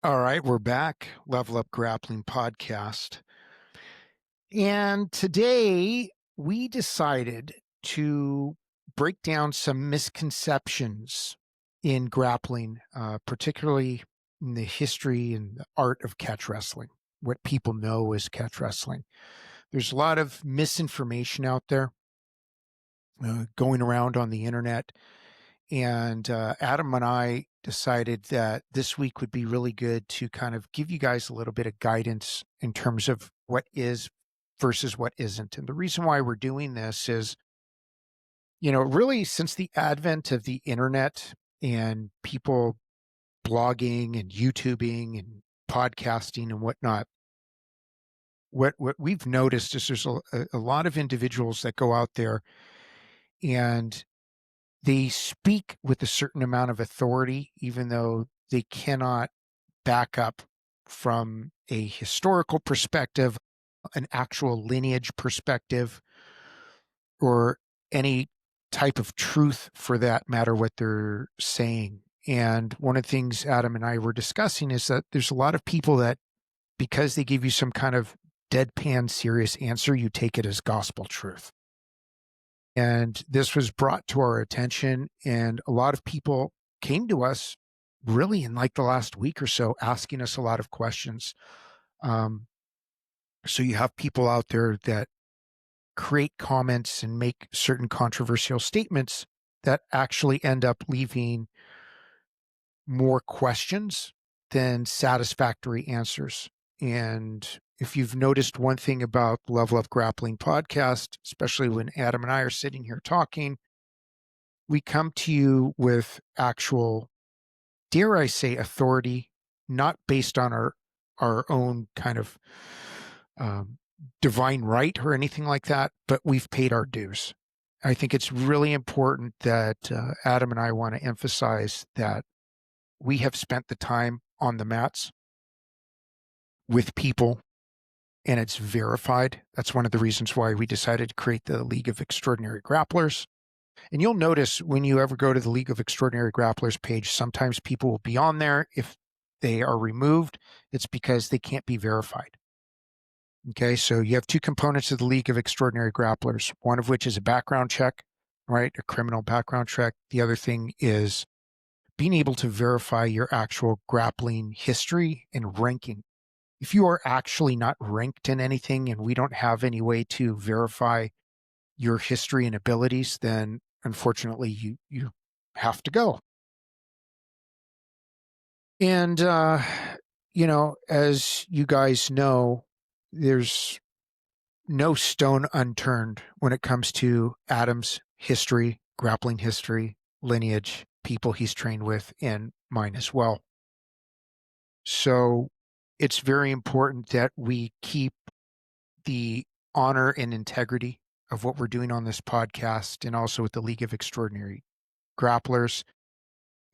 All right, we're back. Level Up Grappling Podcast. And today we decided to break down some misconceptions in grappling, particularly in the history and the art of catch wrestling, what people know as catch wrestling. There's a lot of misinformation out there going around on the internet. And Adam and I decided that this week would be really good to kind of give you guys a little bit of guidance in terms of what is versus what isn't. And the reason why we're doing this is, really since the advent of the internet and people blogging and YouTubing and podcasting and whatnot, what we've noticed is there's a lot of individuals that go out there and they speak with a certain amount of authority, even though they cannot back up from a historical perspective, an actual lineage perspective, or any type of truth for that matter, what they're saying. And one of the things Adam and I were discussing is that there's a lot of people that, because they give you some kind of deadpan serious answer, you take it as gospel truth. And this was brought to our attention, and a lot of people came to us really in like the last week or so asking us a lot of questions. So you have people out there that create comments and make certain controversial statements that actually end up leaving more questions than satisfactory answers. And if you've noticed one thing about the Level Up Grappling podcast, especially when Adam and I are sitting here talking, we come to you with actual, dare I say, authority, not based on our own kind of divine right or anything like that, but we've paid our dues. I think it's really important that Adam and I want to emphasize that we have spent the time on the mats with people, and it's verified. That's one of the reasons why we decided to create the League of Extraordinary Grapplers. And you'll notice when you ever go to the League of Extraordinary Grapplers page, sometimes people will be on there. If they are removed, it's because they can't be verified. Okay, so you have two components of the League of Extraordinary Grapplers, one of which is a background check, right? A criminal background check. The other thing is being able to verify your actual grappling history and ranking. If you are actually not ranked in anything and we don't have any way to verify your history and abilities, then unfortunately you have to go. And, as you guys know, there's no stone unturned when it comes to Adam's history, grappling history, lineage, people he's trained with, and mine as well. So it's very important that we keep the honor and integrity of what we're doing on this podcast and also with the League of Extraordinary Grapplers,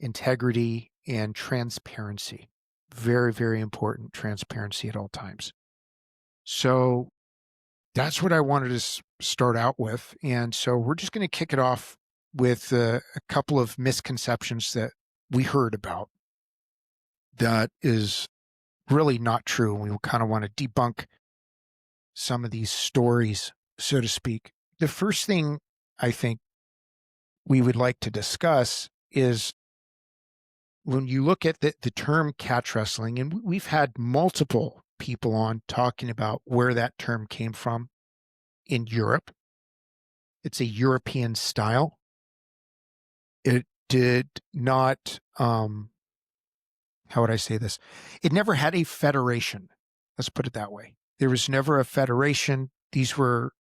integrity and transparency. Very, very important, transparency at all times. So that's what I wanted to start out with. And so we're just going to kick it off with a couple of misconceptions that we heard about that is really not true. And we kind of want to debunk some of these stories, so to speak. The first thing I think we would like to discuss is when you look at the term catch wrestling, and we've had multiple people on talking about where that term came from in Europe. It's a European style. It did not, how would I say this? It never had a federation. Let's put it that way. There was never a federation. These were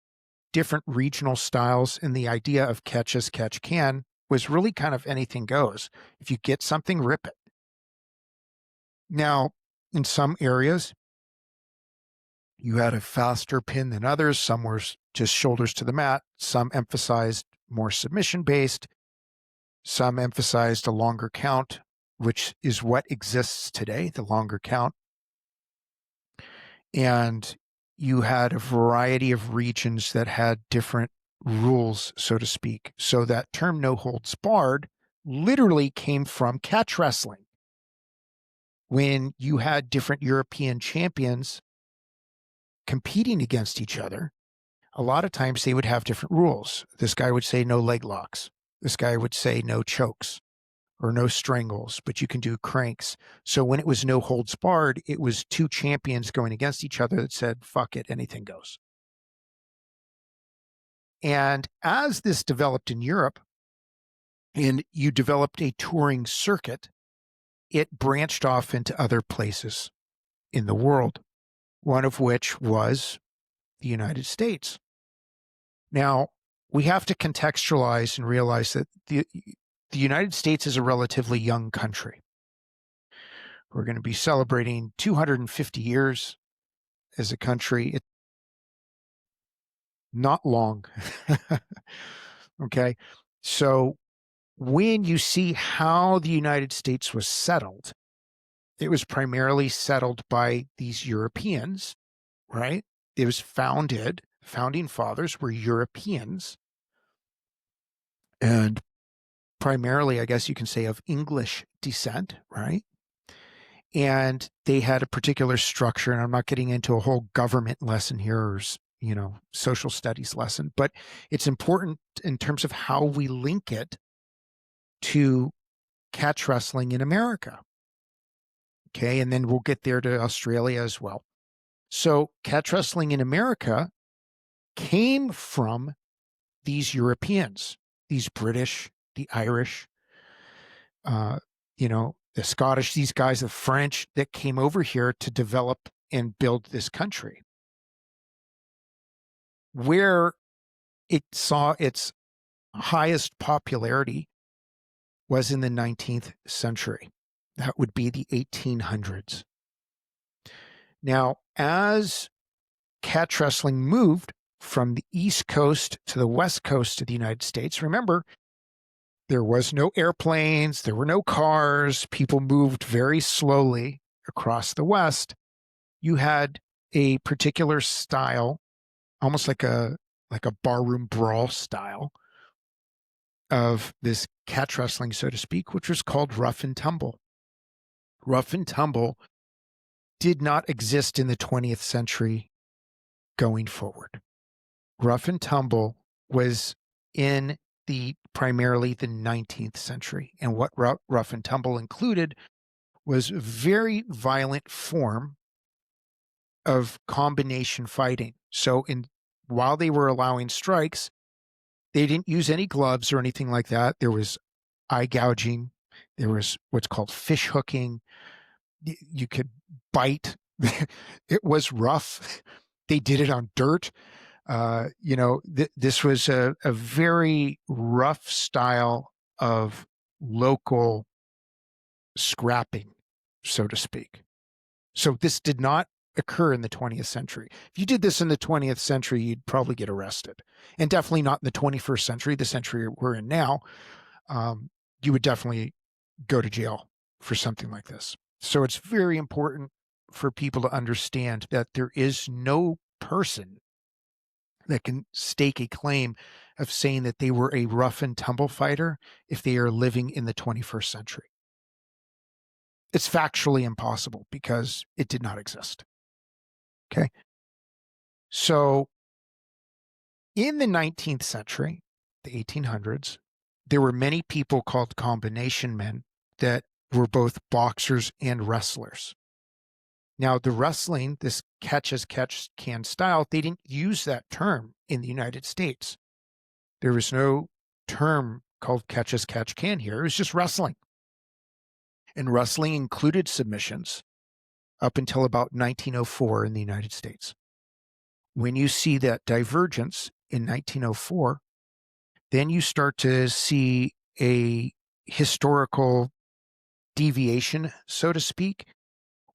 different regional styles, and the idea of catch as catch can was really kind of anything goes. If you get something, rip it. Now, in some areas, you had a faster pin than others. Some were just shoulders to the mat. Some emphasized more submission-based. Some emphasized a longer count, which is what exists today, the longer count. And you had a variety of regions that had different rules, so to speak. So that term no holds barred literally came from catch wrestling. when you had different European champions competing against each other, a lot of times they would have different rules. This guy would say no leg locks. This guy would say no chokes or no strangles, but you can do cranks. So when it was no holds barred, it was two champions going against each other that said, fuck it, anything goes. And as this developed in Europe and you developed a touring circuit, it branched off into other places in the world, one of which was the United States. Now, we have to contextualize and realize that the United States is a relatively young country. We're going to be celebrating 250 years as a country. It's not long. Okay. So when you see how the United States was settled, it was primarily settled by these Europeans, right? It was founding fathers were Europeans, and primarily, I guess you can say, of English descent, right? And they had a particular structure, and I'm not getting into a whole government lesson here or, social studies lesson, but it's important in terms of how we link it to catch wrestling in America. Okay, and then we'll get there to Australia as well. So catch wrestling in America came from these Europeans, these British, the Irish, the Scottish, these guys, the French that came over here to develop and build this country. Where it saw its highest popularity was in the 19th century. That would be the 1800s. Now, as catch wrestling moved from the East Coast to the West Coast of the United States, remember, there was no airplanes, there were no cars, people moved very slowly across the West. You had a particular style, almost like a barroom brawl style of this catch wrestling, so to speak, which was called rough and tumble. Rough and tumble did not exist in the 20th century going forward. Rough and tumble was in primarily the 19th century. And what rough and tumble included was a very violent form of combination fighting. So while they were allowing strikes, they didn't use any gloves or anything like that. There was eye gouging. There was what's called fish hooking. You could bite. It was rough. They did it on dirt. This was a very rough style of local scrapping, so to speak. So this did not occur in the 20th century. If you did this in the 20th century, you'd probably get arrested. And definitely not in the 21st century, the century we're in now. You would definitely go to jail for something like this. So it's very important for people to understand that there is no person that can stake a claim of saying that they were a rough and tumble fighter if they are living in the 21st century. It's factually impossible because it did not exist. Okay. So in the 19th century, the 1800s, there were many people called combination men that were both boxers and wrestlers. Now, the wrestling, this catch as catch can style, they didn't use that term in the United States. There was no term called catch as catch can here. It was just wrestling. And wrestling included submissions up until about 1904 in the United States. When you see that divergence in 1904, then you start to see a historical deviation, so to speak,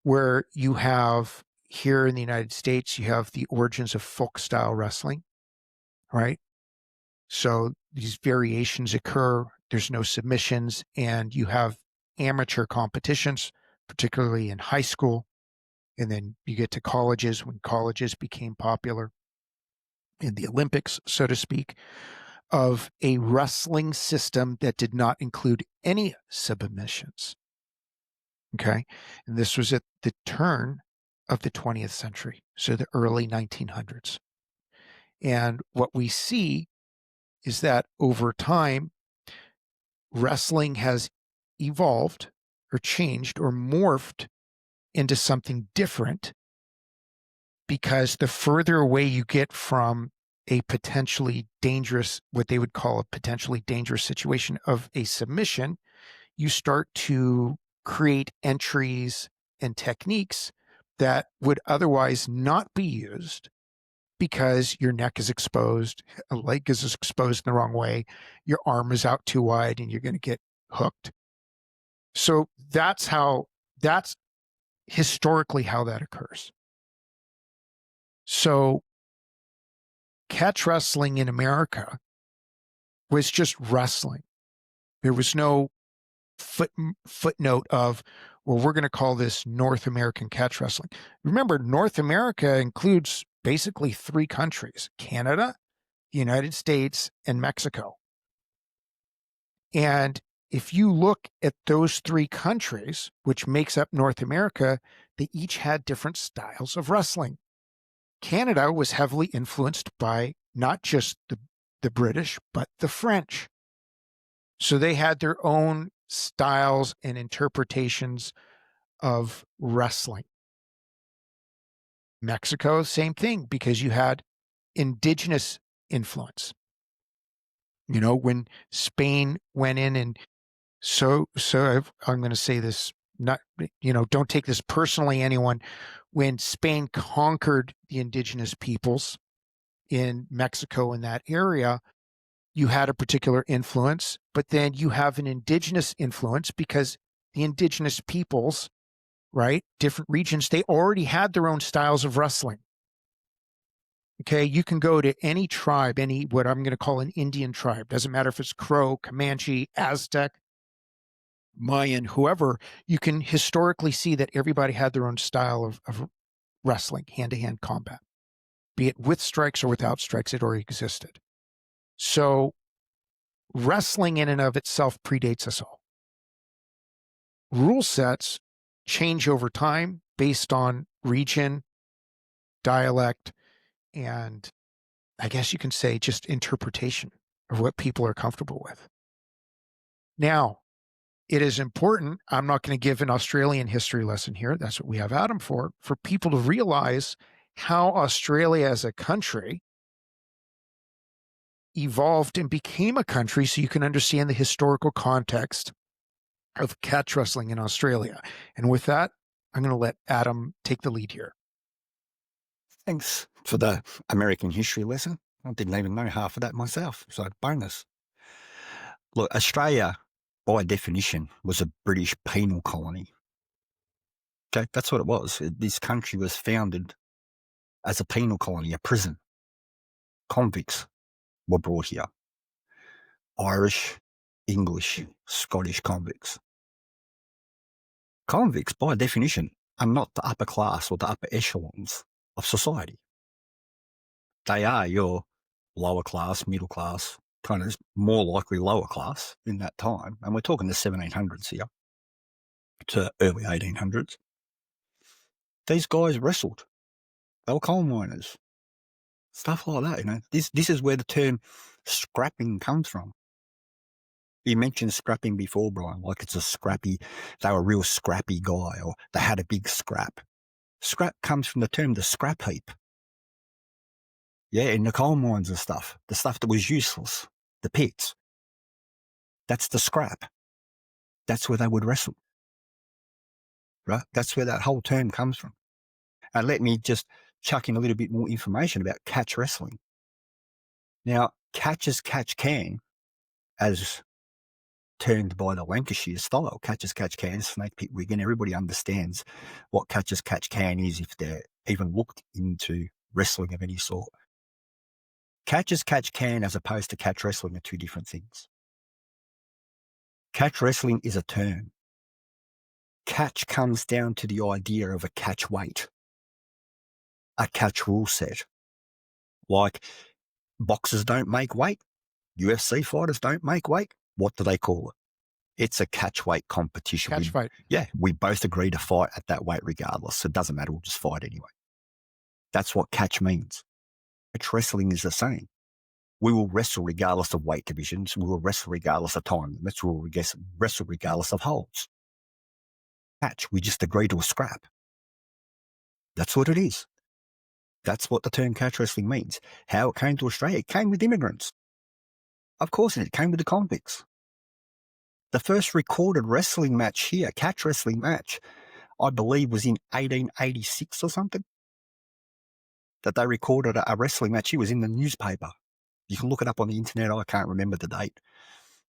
where you have here in the United States, you have the origins of folk style wrestling, right? So these variations occur, there's no submissions, and you have amateur competitions, particularly in high school. And then you get to colleges when colleges became popular in the Olympics, so to speak, of a wrestling system that did not include any submissions. Okay. And this was at the turn of the 20th century, so the early 1900s. And what we see is that over time, wrestling has evolved or changed or morphed into something different, because the further away you get from a potentially dangerous, what they would call a potentially dangerous situation of a submission, you start to create entries and techniques that would otherwise not be used, because your neck is exposed, a leg is exposed in the wrong way, your arm is out too wide, and you're going to get hooked. So that's historically how that occurs. So catch wrestling in America was just wrestling. There was no footnote of, well, we're going to call this North American catch wrestling. Remember, North America includes basically 3 countries: Canada, the United States, and Mexico. And if you look at those 3 countries, which makes up North America, they each had different styles of wrestling. Canada was heavily influenced by not just the British, but the French. So they had their own styles and interpretations of wrestling. Mexico, same thing, because you had indigenous influence. You know, when Spain went in, and I'm going to say this, not, don't take this personally, anyone. When Spain conquered the indigenous peoples in Mexico, in that area, you had a particular influence, but then you have an indigenous influence, because the indigenous peoples, right, different regions, they already had their own styles of wrestling. Okay, you can go to any tribe, any what I'm going to call an Indian tribe, doesn't matter if it's Crow, Comanche, Aztec, Mayan, whoever, you can historically see that everybody had their own style of wrestling, hand-to-hand combat, be it with strikes or without strikes, it already existed. So wrestling in and of itself predates us all. Rule sets change over time based on region, dialect, and I guess you can say just interpretation of what people are comfortable with. Now, it is important, I'm not going to give an Australian history lesson here, that's what we have Adam for people to realize how Australia as a country evolved and became a country, so you can understand the historical context of catch wrestling in Australia. And with that, I'm going to let Adam take the lead here. Thanks for the American history lesson. I didn't even know half of that myself, so bonus. Look, Australia, by definition, was a British penal colony. Okay, that's what it was. This country was founded as a penal colony, a prison. Convicts were brought here. Irish, English, Scottish convicts. Convicts, by definition, are not the upper class or the upper echelons of society. They are your lower class, middle class, kind of more likely lower class in that time. And we're talking the 1700s here to early 1800s. These guys wrestled. They were coal miners. Stuff like that, you know. This is where the term scrapping comes from. You mentioned scrapping before, Brian, like it's a scrappy, they were a real scrappy guy, or they had a big scrap. Scrap comes from the term the scrap heap. Yeah, in the coal mines and stuff, the stuff that was useless, the pits. That's the scrap. That's where they would wrestle. Right? That's where that whole term comes from. And let me just chuck in a little bit more information about catch wrestling. Now, catch as catch can, as termed by the Lancashire style, catch as catch can, snake pit wig, and everybody understands what catch as catch can is if they're even looked into wrestling of any sort. Catch as catch can as opposed to catch wrestling are 2 different things. Catch wrestling is a term. Catch comes down to the idea of a catch weight, a catch rule set. Like boxers don't make weight, UFC fighters don't make weight. What do they call it? It's a catch weight competition. Catch fight. We both agree to fight at that weight regardless. It doesn't matter. We'll just fight anyway. That's what catch means. Catch wrestling is the same. We will wrestle regardless of weight divisions. We will wrestle regardless of time limits. We will wrestle regardless of holds. Catch, we just agree to a scrap. That's what it is. That's what the term catch wrestling means. How it came to Australia, it came with immigrants. Of course it came with the convicts. The first recorded wrestling match here, catch wrestling match, I believe was in 1886 or something, that they recorded a wrestling match. It was in the newspaper. You can look it up on the internet. I can't remember the date,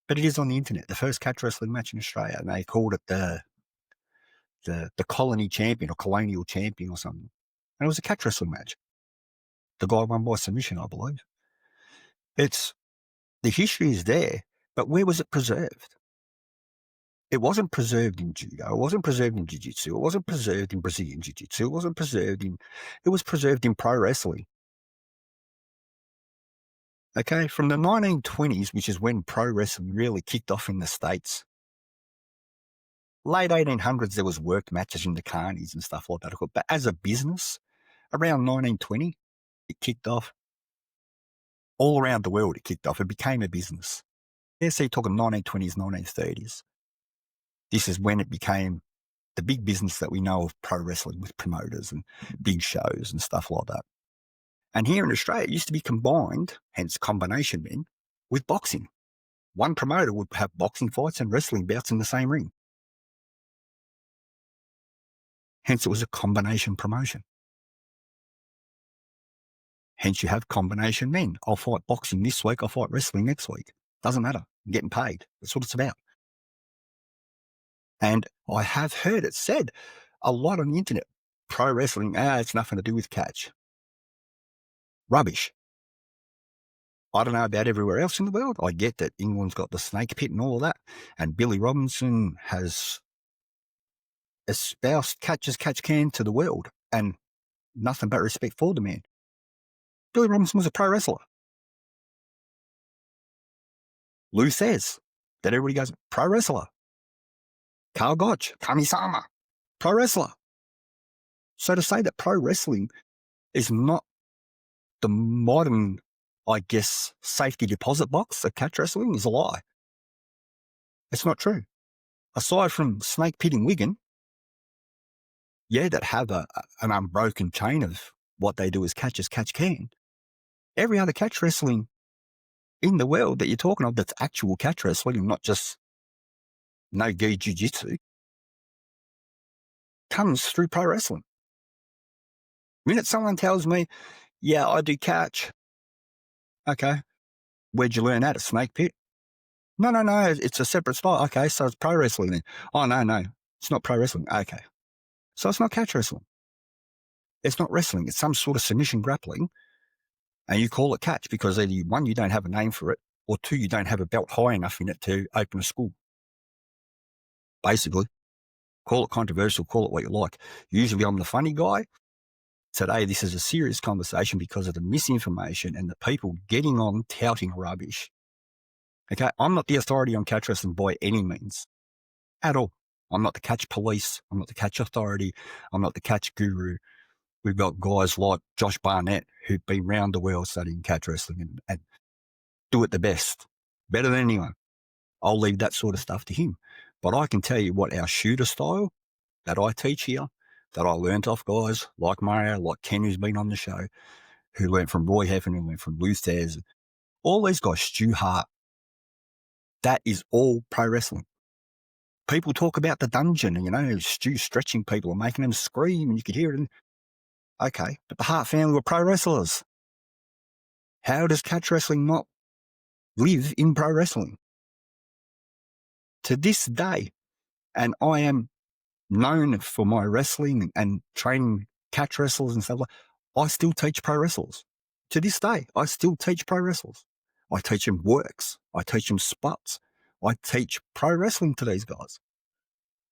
but it is on the internet. The first catch wrestling match in Australia, and they called it the colony champion or colonial champion or something. And it was a catch wrestling match. The guy won by submission, I believe. The history is there, but where was it preserved? It wasn't preserved in judo. It wasn't preserved in jiu-jitsu. It wasn't preserved in Brazilian jiu-jitsu. It was preserved in pro wrestling. Okay, from the 1920s, which is when pro wrestling really kicked off in the States. Late 1800s, there was work matches in the carnies and stuff like that. But as a business, around 1920, it kicked off. All around the world, it kicked off. It became a business. Yeah, so you're talking 1920s, 1930s. This is when it became the big business that we know of pro wrestling, with promoters and big shows and stuff like that. And here in Australia, it used to be combined, hence combination men, with boxing. One promoter would have boxing fights and wrestling bouts in the same ring. Hence, it was a combination promotion. Hence, you have combination men. I'll fight boxing this week, I'll fight wrestling next week. Doesn't matter. I'm getting paid. That's what it's about. And I have heard it said a lot on the internet, pro wrestling, it's nothing to do with catch. Rubbish. I don't know about everywhere else in the world. I get that England's got the snake pit and all of that. And Billy Robinson has espoused catch as catch can to the world, and nothing but respect for the man. Billy Robinson was a pro wrestler. Lou says that everybody goes, pro wrestler. Carl Gotch, Kami-sama, pro wrestler. So to say that pro wrestling is not the modern, I guess, safety deposit box of catch wrestling is a lie. It's not true. Aside from Snake Pit in Wigan, that have an unbroken chain of what they do as catch can, every other catch wrestling in the world that you're talking of that's actual catch wrestling and not just no-gi jiu-jitsu comes through pro wrestling. The minute someone tells me, I do catch, okay, where'd you learn that? At Snake Pit? No, it's a separate style. Okay, so it's pro wrestling then. Oh, no, it's not pro wrestling. Okay, so it's not catch wrestling. It's not wrestling. It's some sort of submission grappling, and you call it catch because either one, you don't have a name for it, or two, you don't have a belt high enough in it to open a school. Basically, call it controversial, call it what you like. Usually I'm the funny guy. Today, this is a serious conversation because of the misinformation and the people getting on touting rubbish. Okay, I'm not the authority on catch wrestling by any means at all. I'm not the catch police. I'm not the catch authority. I'm not the catch guru. We've got guys like Josh Barnett who've been around the world studying catch wrestling and do it the best, better than anyone. I'll leave that sort of stuff to him. But I can tell you what our shooter style that I teach here, that I learnt off guys like Mario, like Ken, who's been on the show, who learnt from Roy Heffen, who learnt from Lou Thez, all these guys, Stu Hart, that is all pro wrestling. People talk about the dungeon, Stu stretching people and making them scream, and you could hear it. Okay, but the Hart family were pro wrestlers. How does catch wrestling not live in pro wrestling? To this day, and I am known for my wrestling and training catch wrestlers and stuff like that, I still teach pro wrestlers. To this day, I still teach pro wrestlers. I teach them works. I teach them spots. I teach pro wrestling to these guys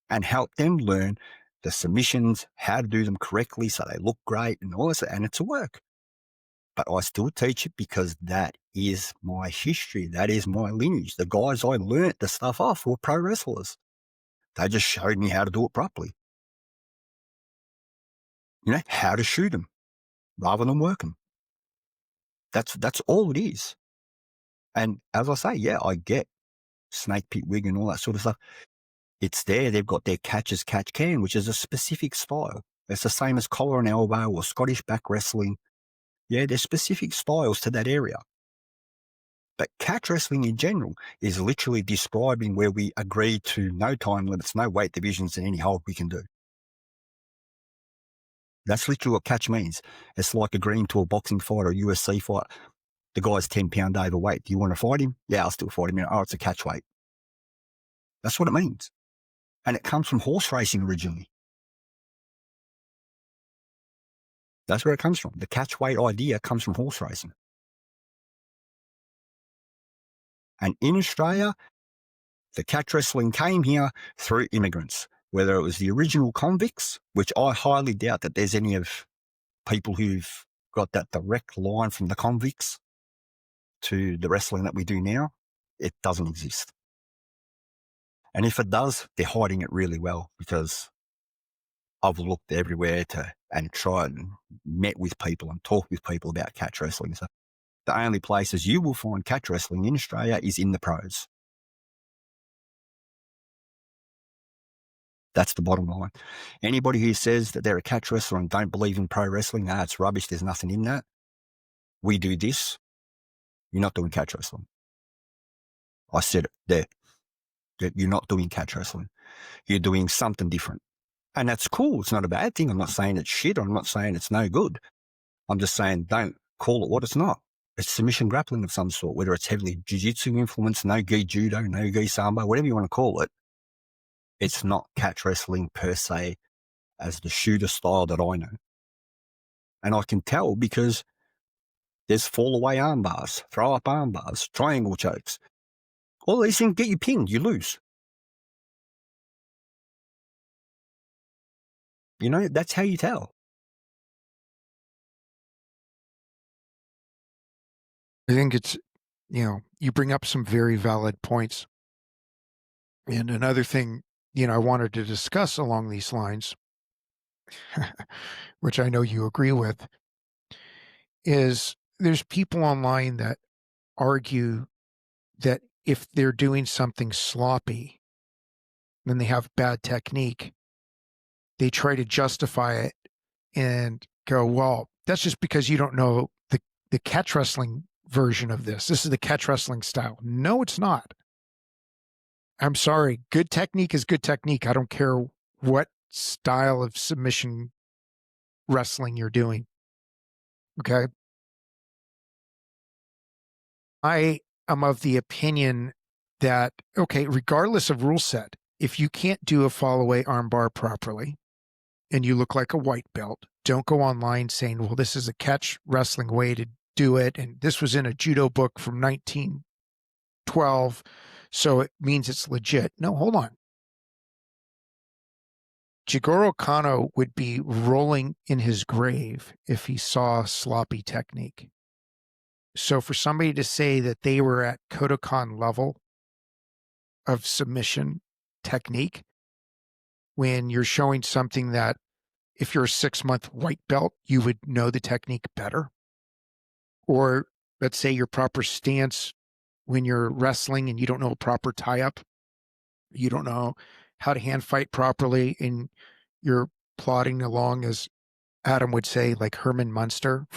and help them learn the submissions, how to do them correctly so they look great and all this, and it's a work. But I still teach it because that is my history. That is my lineage. The guys I learnt the stuff off were pro wrestlers. They just showed me how to do it properly. How to shoot them rather than work them. That's all it is. And as I say, yeah, I get snake pit wig and all that sort of stuff. It's there. They've got their catch as catch can, which is a specific style. It's the same as collar and elbow or Scottish back wrestling. Yeah, there's specific styles to that area. But catch wrestling in general is literally describing where we agree to no time limits, no weight divisions, and any hold we can do. That's literally what catch means. It's like agreeing to a boxing fight or a UFC fight. The guy's 10 pound overweight. Do you want to fight him? Yeah, I'll still fight him. Oh, it's a catch weight. That's what it means. And it comes from horse racing originally. That's where it comes from. The catch weight idea comes from horse racing. And in Australia, the catch wrestling came here through immigrants, whether it was the original convicts, which I highly doubt that there's any of people who've got that direct line from the convicts to the wrestling that we do now. It doesn't exist. And if it does, they're hiding it really well, because I've looked everywhere and tried and met with people and talked with people about catch wrestling. So the only places you will find catch wrestling in Australia is in the pros. That's the bottom line. Anybody who says that they're a catch wrestler and don't believe in pro wrestling, it's rubbish. There's nothing in that. We do this. You're not doing catch wrestling. I said it there. That you're not doing catch wrestling. You're doing something different. And that's cool. It's not a bad thing. I'm not saying it's shit. I'm not saying it's no good. I'm just saying don't call it what it's not. It's submission grappling of some sort, whether it's heavily jiu-jitsu influence, no-gi judo, no-gi sambo, whatever you want to call it. It's not catch wrestling per se as the shooter style that I know. And I can tell because there's fall-away arm bars, throw-up arm bars, triangle chokes. All these things get you pinned, you lose. That's how you tell. I think it's, you bring up some very valid points. And another thing, I wanted to discuss along these lines, which I know you agree with, is there's people online that argue that if they're doing something sloppy, then they have bad technique. They try to justify it and go, well, that's just because you don't know the catch wrestling version of this. This is the catch wrestling style. No, it's not. I'm sorry. Good technique is good technique. I don't care what style of submission wrestling you're doing. Okay. I am of the opinion that, okay, regardless of rule set, if you can't do a fall away armbar properly and you look like a white belt, don't go online saying, well, this is a catch wrestling way to do it. And this was in a judo book from 1912. So it means it's legit. No, hold on. Jigoro Kano would be rolling in his grave if he saw sloppy technique. So for somebody to say that they were at Kodokan level of submission technique, when you're showing something that if you're a 6-month white belt, you would know the technique better. Or let's say your proper stance when you're wrestling and you don't know a proper tie-up, you don't know how to hand fight properly, and you're plodding along, as Adam would say, like Herman Munster,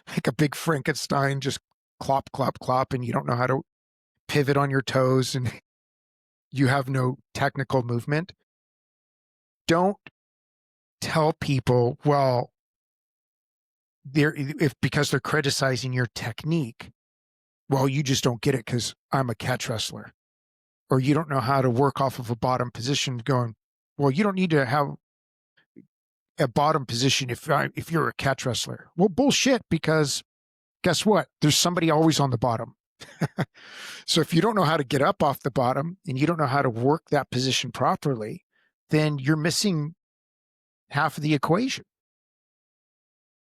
like a big Frankenstein, just clop, clop, clop, and you don't know how to pivot on your toes and you have no technical movement. Don't tell people, well, because they're criticizing your technique, well, you just don't get it because I'm a catch wrestler. Or you don't know how to work off of a bottom position, going, well, you don't need to have a bottom position if you're a catch wrestler. Well, bullshit, because guess what? There's somebody always on the bottom. So if you don't know how to get up off the bottom and you don't know how to work that position properly, then you're missing half of the equation.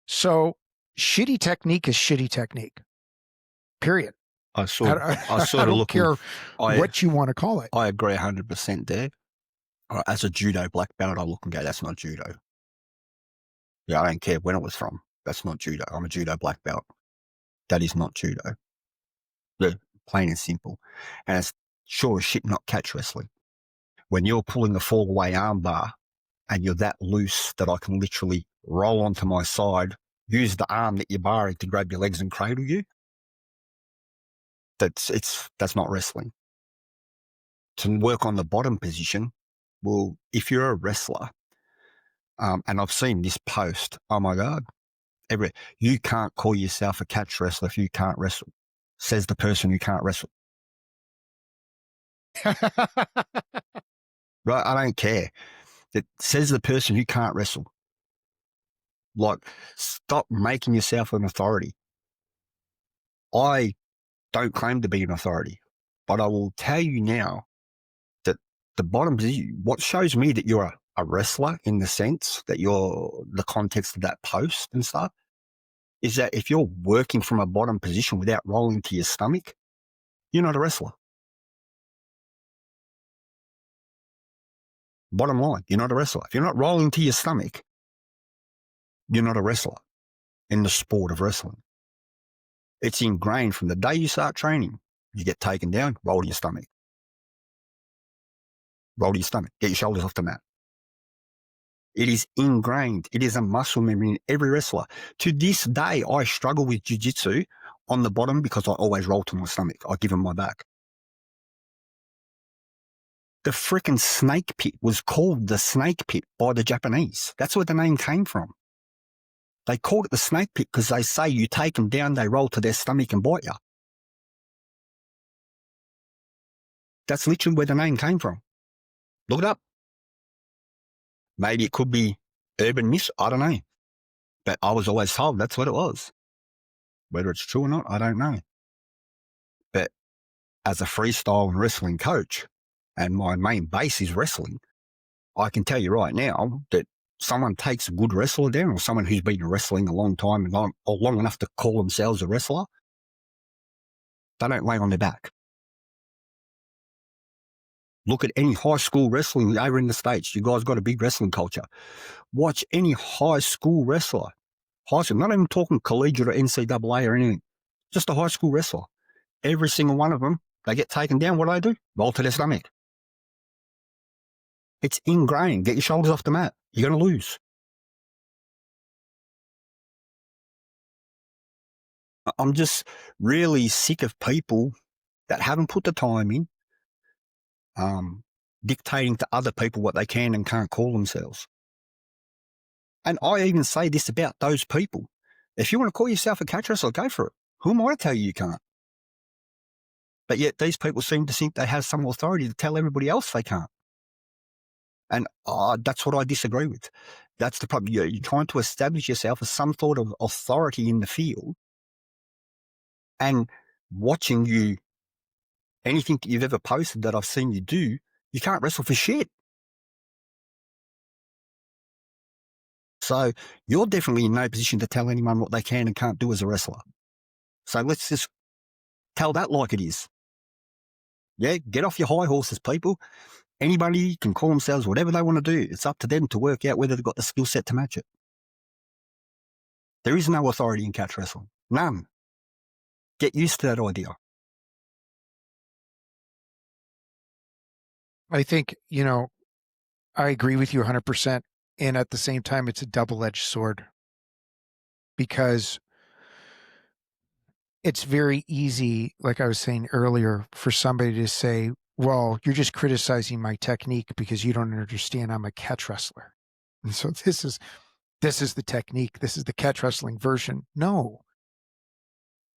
So shitty technique is shitty technique. period. I sort I I sort of don't look in. care I what you want to call it. I agree 100% there. As a judo black belt, I look and go, that's not judo. Yeah, I don't care when it was from. That's not judo. I'm a judo black belt. That is not judo. Yeah, plain and simple. And it's sure as shit not catch wrestling. When you're pulling a fall away arm bar and you're that loose that I can literally roll onto my side, use the arm that you're barring to grab your legs and cradle you, that's not wrestling. To work on the bottom position, well, if you're a wrestler, and I've seen this post, oh my God, you can't call yourself a catch wrestler if you can't wrestle, says the person who can't wrestle. Right? I don't care. It says the person who can't wrestle. Like, stop making yourself an authority. I don't claim to be an authority, but I will tell you now that the bottom position, what shows me that you're a wrestler in the sense that you're the context of that post and stuff, is that if you're working from a bottom position without rolling to your stomach, you're not a wrestler. Bottom line, you're not a wrestler. If you're not rolling to your stomach, you're not a wrestler in the sport of wrestling. It's ingrained from the day you start training. You get taken down, roll to your stomach. Roll to your stomach. Get your shoulders off the mat. It is ingrained. It is a muscle memory in every wrestler. To this day, I struggle with jiu-jitsu on the bottom because I always roll to my stomach. I give them my back. The frickin' snake pit was called the snake pit by the Japanese. That's where the name came from. They called it the snake pit because they say you take them down, they roll to their stomach and bite you. That's literally where the name came from. Look it up. Maybe it could be urban myth. I don't know. But I was always told that's what it was. Whether it's true or not, I don't know. But as a freestyle and wrestling coach, and my main base is wrestling, I can tell you right now that someone takes a good wrestler down, or someone who's been wrestling a long time and long enough to call themselves a wrestler, they don't lay on their back. Look at any high school wrestling over in the States. You guys got a big wrestling culture. Watch any high school wrestler. High school, not even talking collegiate or NCAA or anything. Just a high school wrestler. Every single one of them, they get taken down. What do? Roll to their stomach. It's ingrained. Get your shoulders off the mat. You're going to lose. I'm just really sick of people that haven't put the time in, dictating to other people what they can and can't call themselves. And I even say this about those people. If you want to call yourself a catch wrestler, go for it. Who am I to tell you you can't? But yet these people seem to think they have some authority to tell everybody else they can't. And that's what I disagree with. That's the problem. You're trying to establish yourself as some sort of authority in the field, and watching you, anything that you've ever posted that I've seen you do, you can't wrestle for shit. So you're definitely in no position to tell anyone what they can and can't do as a wrestler. So let's just tell that like it is. Yeah, get off your high horses, people. Anybody can call themselves whatever they want to do. It's up to them to work out whether they've got the skill set to match it. There is no authority in catch wrestling. None. Get used to that idea. I think, I agree with you 100%. And at the same time, it's a double-edged sword, because it's very easy, like I was saying earlier, for somebody to say, well, you're just criticizing my technique because you don't understand I'm a catch wrestler. And so this is the technique. This is the catch wrestling version. No,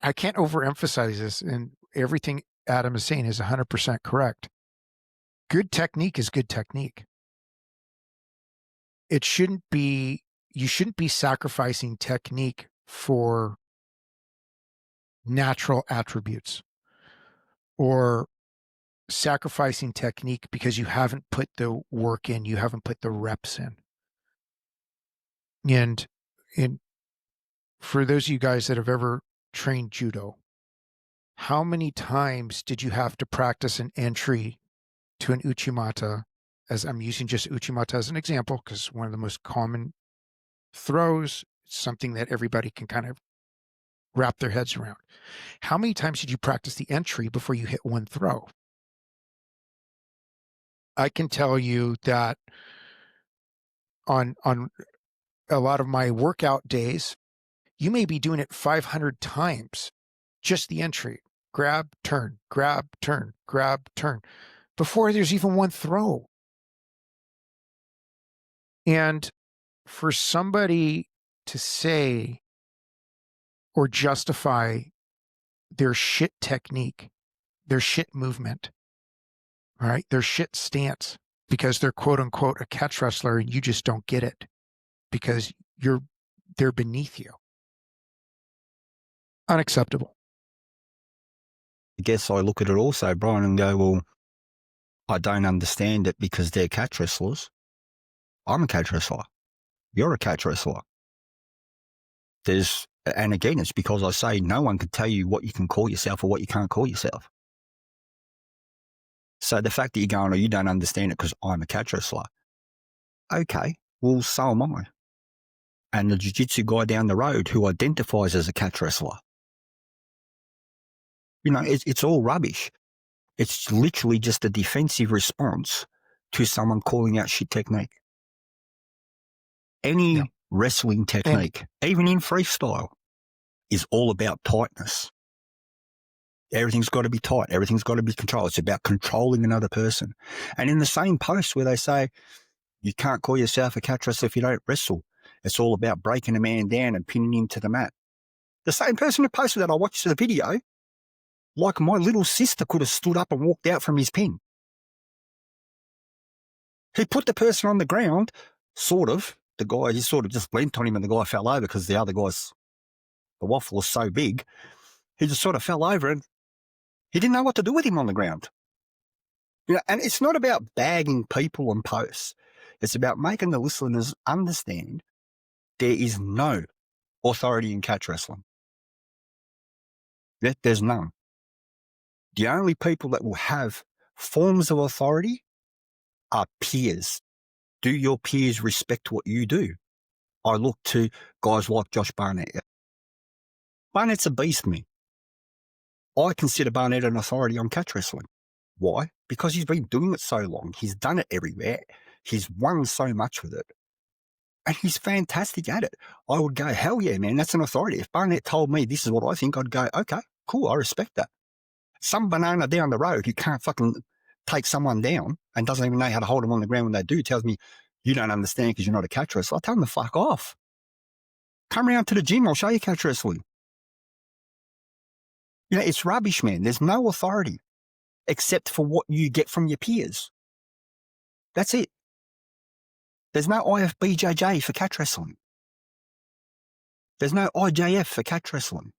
I can't overemphasize this. And everything Adam is saying is 100% correct. Good technique is good technique. You shouldn't be sacrificing technique for natural attributes, or sacrificing technique because you haven't put the work in, you haven't put the reps in. And for those of you guys that have ever trained judo, how many times did you have to practice an entry to an Uchimata? As I'm using just Uchimata as an example, because one of the most common throws, something that everybody can kind of wrap their heads around. How many times did you practice the entry before you hit one throw? I can tell you that on a lot of my workout days, you may be doing it 500 times, just the entry, grab, turn, before there's even one throw. And for somebody to say or justify their shit technique, their shit movement, all right, their shit stance, because they're quote unquote a catch wrestler and you just don't get it because they're beneath you. Unacceptable. I guess I look at it also, Brian, and go, well, I don't understand it because they're catch wrestlers. I'm a catch wrestler. You're a catch wrestler. And again, it's because I say no one can tell you what you can call yourself or what you can't call yourself. So the fact that you're going, oh, you don't understand it because I'm a catch wrestler. Okay, well, so am I. And the jiu-jitsu guy down the road who identifies as a catch wrestler. You know, it's all rubbish. It's literally just a defensive response to someone calling out shit technique. Yeah. Any wrestling And technique, even in freestyle, is all about tightness. Everything's got to be tight. Everything's got to be controlled. It's about controlling another person. And in the same post where they say, you can't call yourself a catch wrestler if you don't wrestle. It's all about breaking a man down and pinning him to the mat. The same person who posted that, I watched the video, like my little sister could have stood up and walked out from his pin. He put the person on the ground, sort of. The guy, he sort of just leant on him and the guy fell over because the other guy's, the waffle was so big. He just sort of fell over and he didn't know what to do with him on the ground. You know, and it's not about bagging people and posts. It's about making the listeners understand there is no authority in catch wrestling. There's none. The only people that will have forms of authority are peers. Do your peers respect what you do? I look to guys like Josh Barnett. Barnett's a beast, me. I consider Barnett an authority on catch wrestling. Why? Because he's been doing it so long. He's done it everywhere. He's won so much with it. And he's fantastic at it. I would go, hell yeah, man, that's an authority. If Barnett told me this is what I think, I'd go, okay, cool, I respect that. Some banana down the road who can't fucking take someone down and doesn't even know how to hold them on the ground when they do tells me, you don't understand because you're not a catch wrestler. I tell them to fuck off. Come around to the gym, I'll show you catch wrestling. You know, it's rubbish, man. There's no authority except for what you get from your peers. That's it. There's no IFBJJ for catch wrestling. There's no IJF for catch wrestling.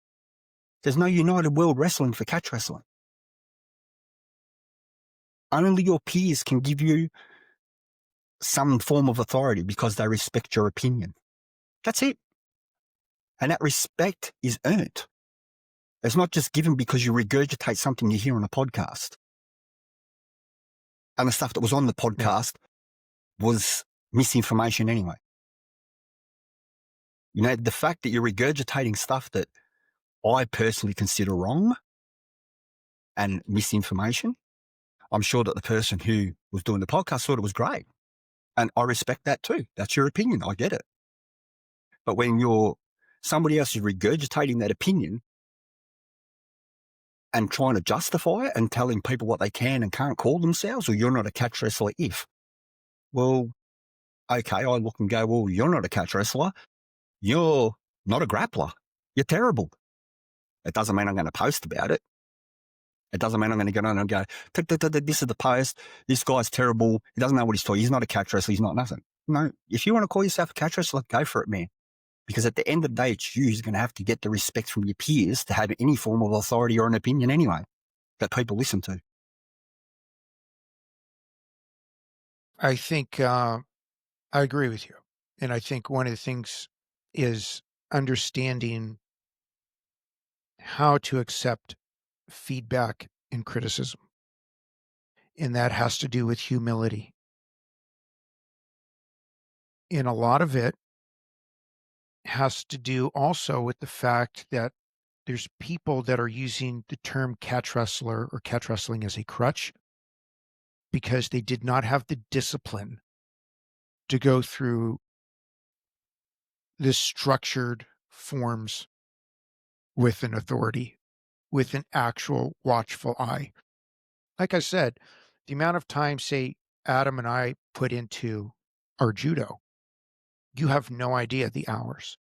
There's no United World Wrestling for catch wrestling. Only your peers can give you some form of authority because they respect your opinion. That's it. And that respect is earned. It's not just given because you regurgitate something you hear on a podcast. And the stuff that was on the podcast was misinformation anyway. You know, the fact that you're regurgitating stuff that I personally consider wrong and misinformation, I'm sure that the person who was doing the podcast thought it was great. And I respect that too. That's your opinion. I get it. But when somebody else is regurgitating that opinion and trying to justify it and telling people what they can and can't call themselves, or you're not a catch wrestler if, well, okay, I look and go, well, you're not a catch wrestler. You're not a grappler. You're terrible. It doesn't mean I'm going to post about it. It doesn't mean I'm going to get on and go, this is the post. This guy's terrible. He doesn't know what he's talking. He's not a catch wrestler. He's not nothing. No, if you want to call yourself a catch wrestler, go for it, man. Because at the end of the day, it's you who's going to have to get the respect from your peers to have any form of authority or an opinion anyway that people listen to. I think I agree with you. And I think one of the things is understanding how to accept feedback and criticism. And that has to do with humility. And a lot of it has to do also with the fact that there's people that are using the term catch wrestler or catch wrestling as a crutch because they did not have the discipline to go through the structured forms with an authority, with an actual watchful eye. Like I said, the amount of time, say, Adam and I put into our judo, you have no idea the hours.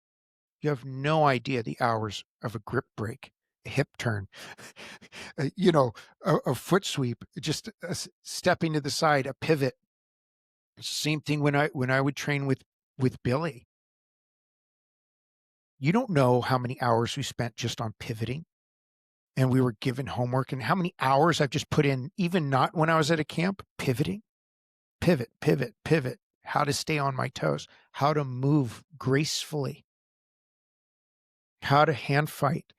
You have no idea the hours of a grip break, a hip turn, a foot sweep, just stepping to the side, a pivot. Same thing when I would train with Billy. You don't know how many hours we spent just on pivoting, and we were given homework, and how many hours I've just put in, even not when I was at a camp, pivoting, pivot, pivot, pivot, how to stay on my toes, how to move gracefully, how to hand fight,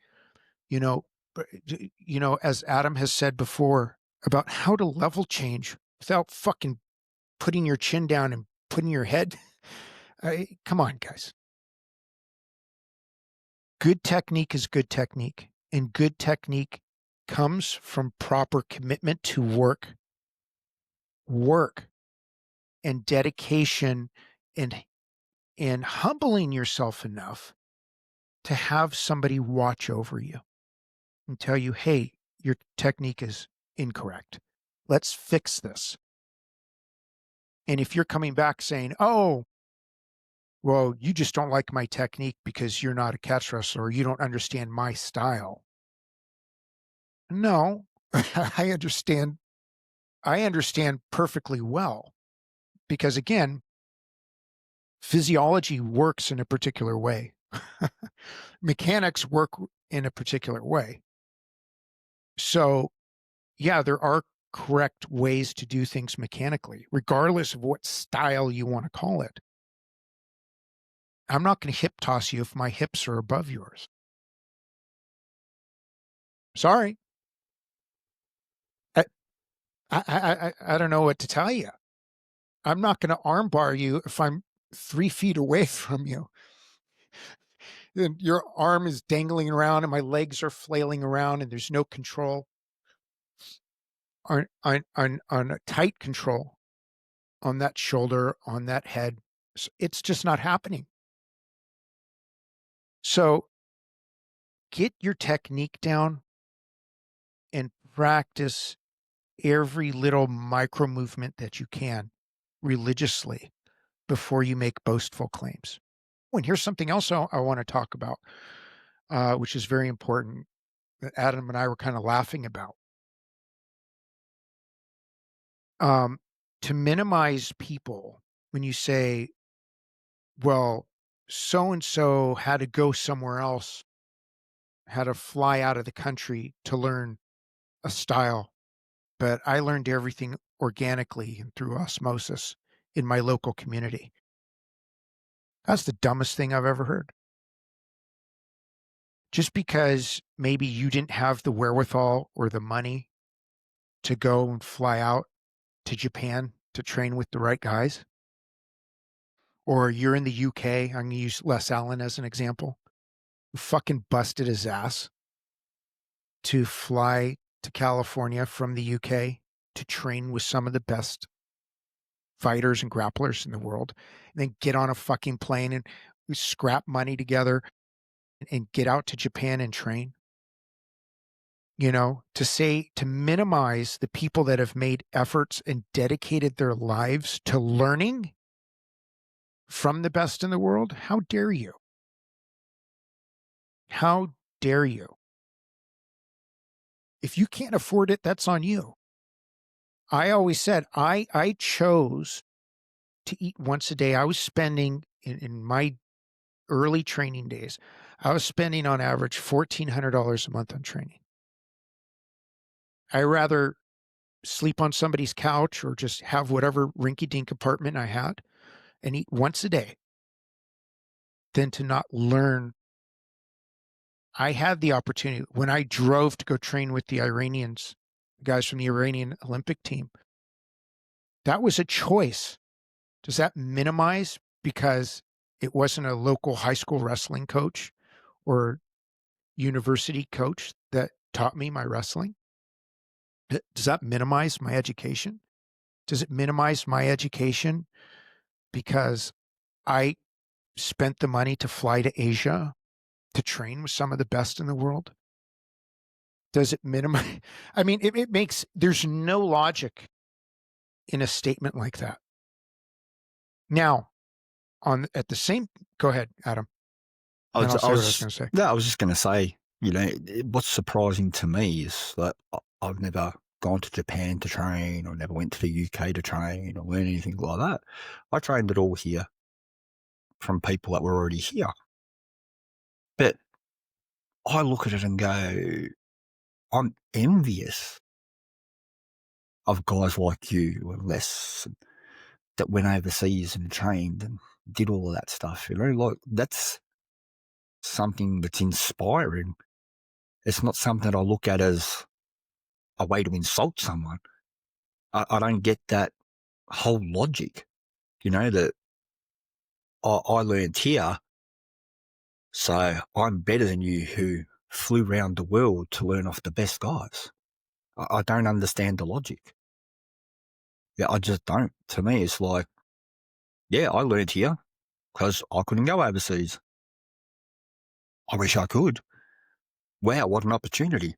you know, as Adam has said before about how to level change without fucking putting your chin down and putting your head. Come on, guys. Good technique is good technique, and good technique comes from proper commitment to work and dedication and humbling yourself enough to have somebody watch over you and tell you, hey, your technique is incorrect. Let's fix this. And if you're coming back saying, oh, well, you just don't like my technique because you're not a catch wrestler or you don't understand my style. No, I understand. I understand perfectly well because, again, physiology works in a particular way. Mechanics work in a particular way. So, yeah, there are correct ways to do things mechanically, regardless of what style you want to call it. I'm not going to hip toss you if my hips are above yours. Sorry. I, I don't know what to tell you. I'm not going to armbar you if I'm 3 feet away from you. And your arm is dangling around and my legs are flailing around and there's no control on a tight control on that shoulder, on that head. It's just not happening. So get your technique down and practice every little micro movement that you can religiously before you make boastful claims. Oh, and here's something else I want to talk about, which is very important that Adam and I were kind of laughing about. To minimize people when you say, well, so and so had to go somewhere else, had to fly out of the country to learn a style, but I learned everything organically and through osmosis in my local community. That's the dumbest thing I've ever heard. Just because maybe you didn't have the wherewithal or the money to go and fly out to Japan to train with the right guys, or you're in the UK, I'm going to use Les Allen as an example, who fucking busted his ass to fly to California from the UK to train with some of the best fighters and grapplers in the world, and then get on a fucking plane and we scrap money together and get out to Japan and train. To minimize the people that have made efforts and dedicated their lives to learning from the best in the world. How dare you? How dare you? If you can't afford it, that's on you. I always said I chose to eat once a day. I was spending in my early training days, I was spending on average $1,400 a month on training. I rather sleep on somebody's couch or just have whatever rinky-dink apartment I had and eat once a day than to not learn I had the opportunity when I drove to go train with the Iranians, guys from the Iranian Olympic team. That was a choice. Does that minimize because it wasn't a local high school wrestling coach or university coach that taught me my wrestling? Does that minimize my education? Does it minimize my education because I spent the money to fly to Asia to train with some of the best in the world? Does it minimize? I mean, it makes, there's no logic in a statement like that. Now, on at the same, go ahead, Adam, I then was, I'll I say what I was was, going to say. yeah, I was just going to say, what's surprising to me is that I've never gone to Japan to train or never went to the UK to train or learn anything like that. I trained it all here from people that were already here. But I look at it and go, I'm envious of guys like you and Les that went overseas and trained and did all of that stuff. Like that's something that's inspiring. It's not something that I look at as a way to insult someone. I don't get that whole logic, that I learned here, so I'm better than you who flew around the world to learn off the best guys. I don't understand the logic. Yeah, I just don't. To me, it's like, yeah, I learned here because I couldn't go overseas. I wish I could. Wow, what an opportunity.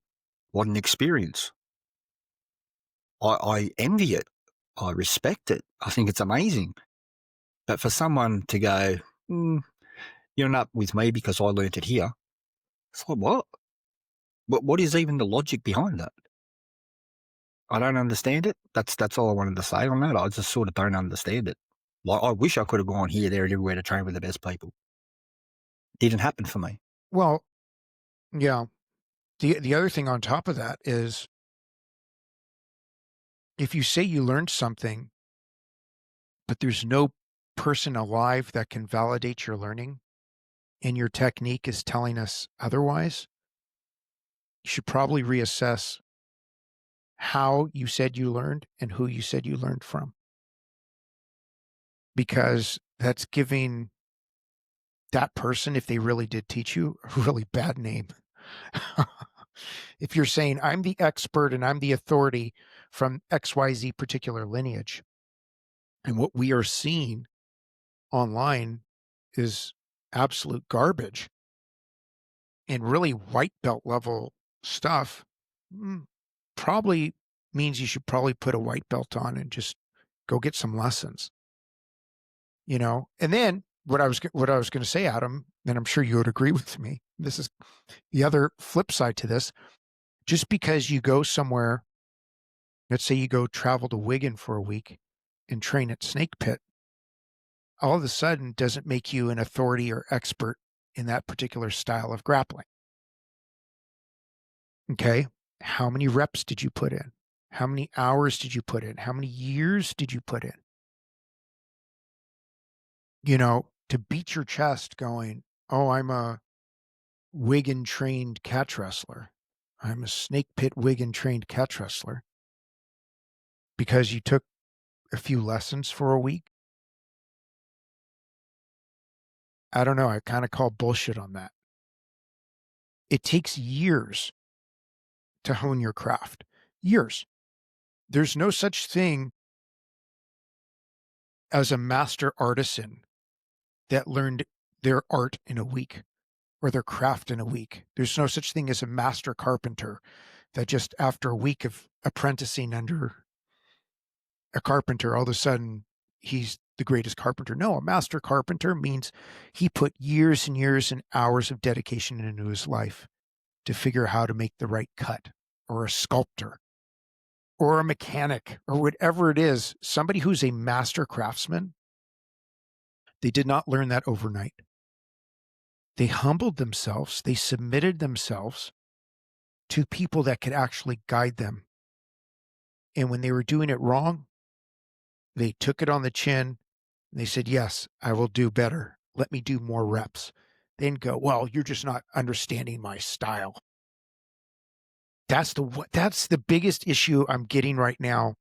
What an experience. I envy it. I respect it. I think it's amazing. But for someone to go, mm, you're not with me because I learnt it here. It's like, what? What is even the logic behind that? I don't understand it. That's all I wanted to say on that. I just sort of don't understand it. Like, I wish I could have gone here, there, and everywhere to train with the best people. Didn't happen for me. Well, yeah. The other thing on top of that is if you say you learned something, but there's no person alive that can validate your learning and your technique is telling us otherwise, you should probably reassess how you said you learned and who you said you learned from, because that's giving that person, if they really did teach you, a really bad name. If you're saying, I'm the expert and I'm the authority from XYZ particular lineage, and what we are seeing online is absolute garbage and really white belt level stuff, mm, probably means you should probably put a white belt on and just go get some lessons, And then what I was going to say, Adam, and I'm sure you would agree with me. This is the other flip side to this. Just because you go somewhere, let's say you go travel to Wigan for a week and train at Snake Pit, all of a sudden doesn't make you an authority or expert in that particular style of grappling. Okay. How many reps did you put in? How many hours did you put in? How many years did you put in? To beat your chest going, oh, I'm a Wigan trained catch wrestler. I'm a Snake Pit Wigan trained catch wrestler because you took a few lessons for a week. I don't know. I kind of call bullshit on that. It takes years to hone your craft. Years. There's no such thing as a master artisan that learned their art in a week or their craft in a week. There's no such thing as a master carpenter that just after a week of apprenticing under a carpenter, all of a sudden he's the greatest carpenter. No, a master carpenter means he put years and years and hours of dedication into his life to figure out how to make the right cut, or a sculptor or a mechanic or whatever it is. Somebody who's a master craftsman, they did not learn that overnight. They humbled themselves. They submitted themselves to people that could actually guide them. And when they were doing it wrong, they took it on the chin. And they said, yes, I will do better. Let me do more reps. then go, well, you're just not understanding my style. That's the biggest issue I'm getting right now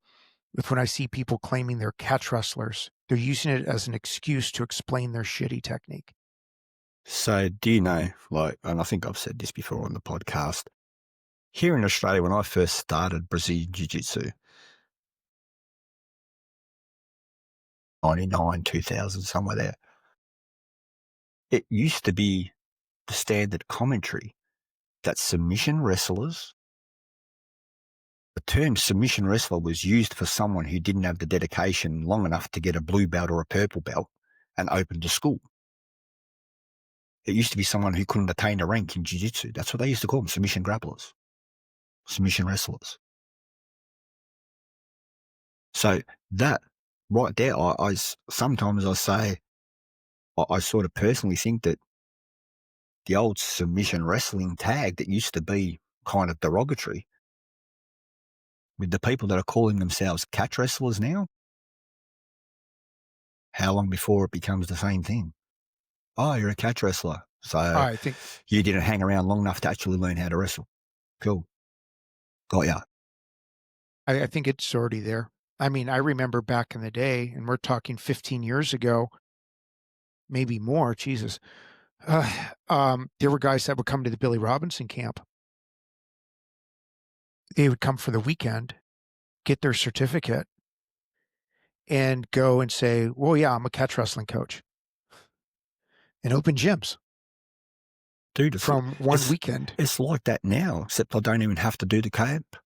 with when I see people claiming they're catch wrestlers. They're using it as an excuse to explain their shitty technique. So do you know, and I think I've said this before on the podcast, here in Australia, when I first started Brazilian Jiu-Jitsu, 99, 2000, somewhere there, it used to be the standard commentary that submission wrestlers, the term submission wrestler was used for someone who didn't have the dedication long enough to get a blue belt or a purple belt and opened a school. It used to be someone who couldn't attain a rank in jiu-jitsu. That's what they used to call them, submission grapplers, submission wrestlers. So that right there, sometimes I say, I sort of personally think that the old submission wrestling tag that used to be kind of derogatory, with the people that are calling themselves catch wrestlers now, how long before it becomes the same thing? Oh, you're a catch wrestler. So I think you didn't hang around long enough to actually learn how to wrestle. Cool. Got ya. I think it's already there. I mean, I remember back in the day, and we're talking 15 years ago, maybe more, Jesus. There were guys that would come to the Billy Robinson camp. They would come for the weekend, get their certificate, and go and say, well, yeah, I'm a catch wrestling coach, and open gyms Dude, from one weekend. it's like that now, except I don't even have to do the camp.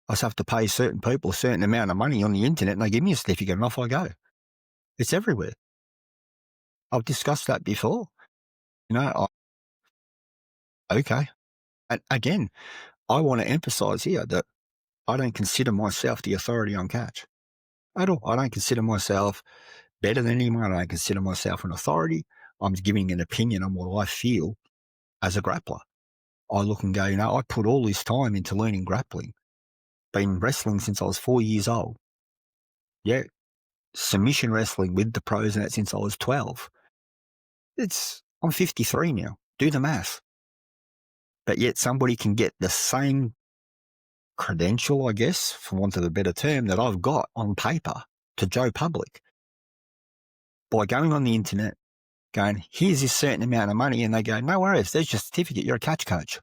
I just have to pay certain people a certain amount of money on the internet and they give me a certificate and off I go. It's everywhere. I've discussed that before. Okay. And again, I want to emphasize here that I don't consider myself the authority on catch at all. I don't consider myself better than anyone. I don't consider myself an authority. I'm giving an opinion on what I feel as a grappler. I look and go, I put all this time into learning grappling. Been wrestling since I was 4 years old. Yeah, submission wrestling with the pros and that since I was 12. I'm 53 now. Do the math. But yet somebody can get the same credential, I guess, for want of a better term, that I've got on paper to Joe Public by going on the internet, going, here's this certain amount of money, and they go, no worries, there's your certificate, you're a catch coach.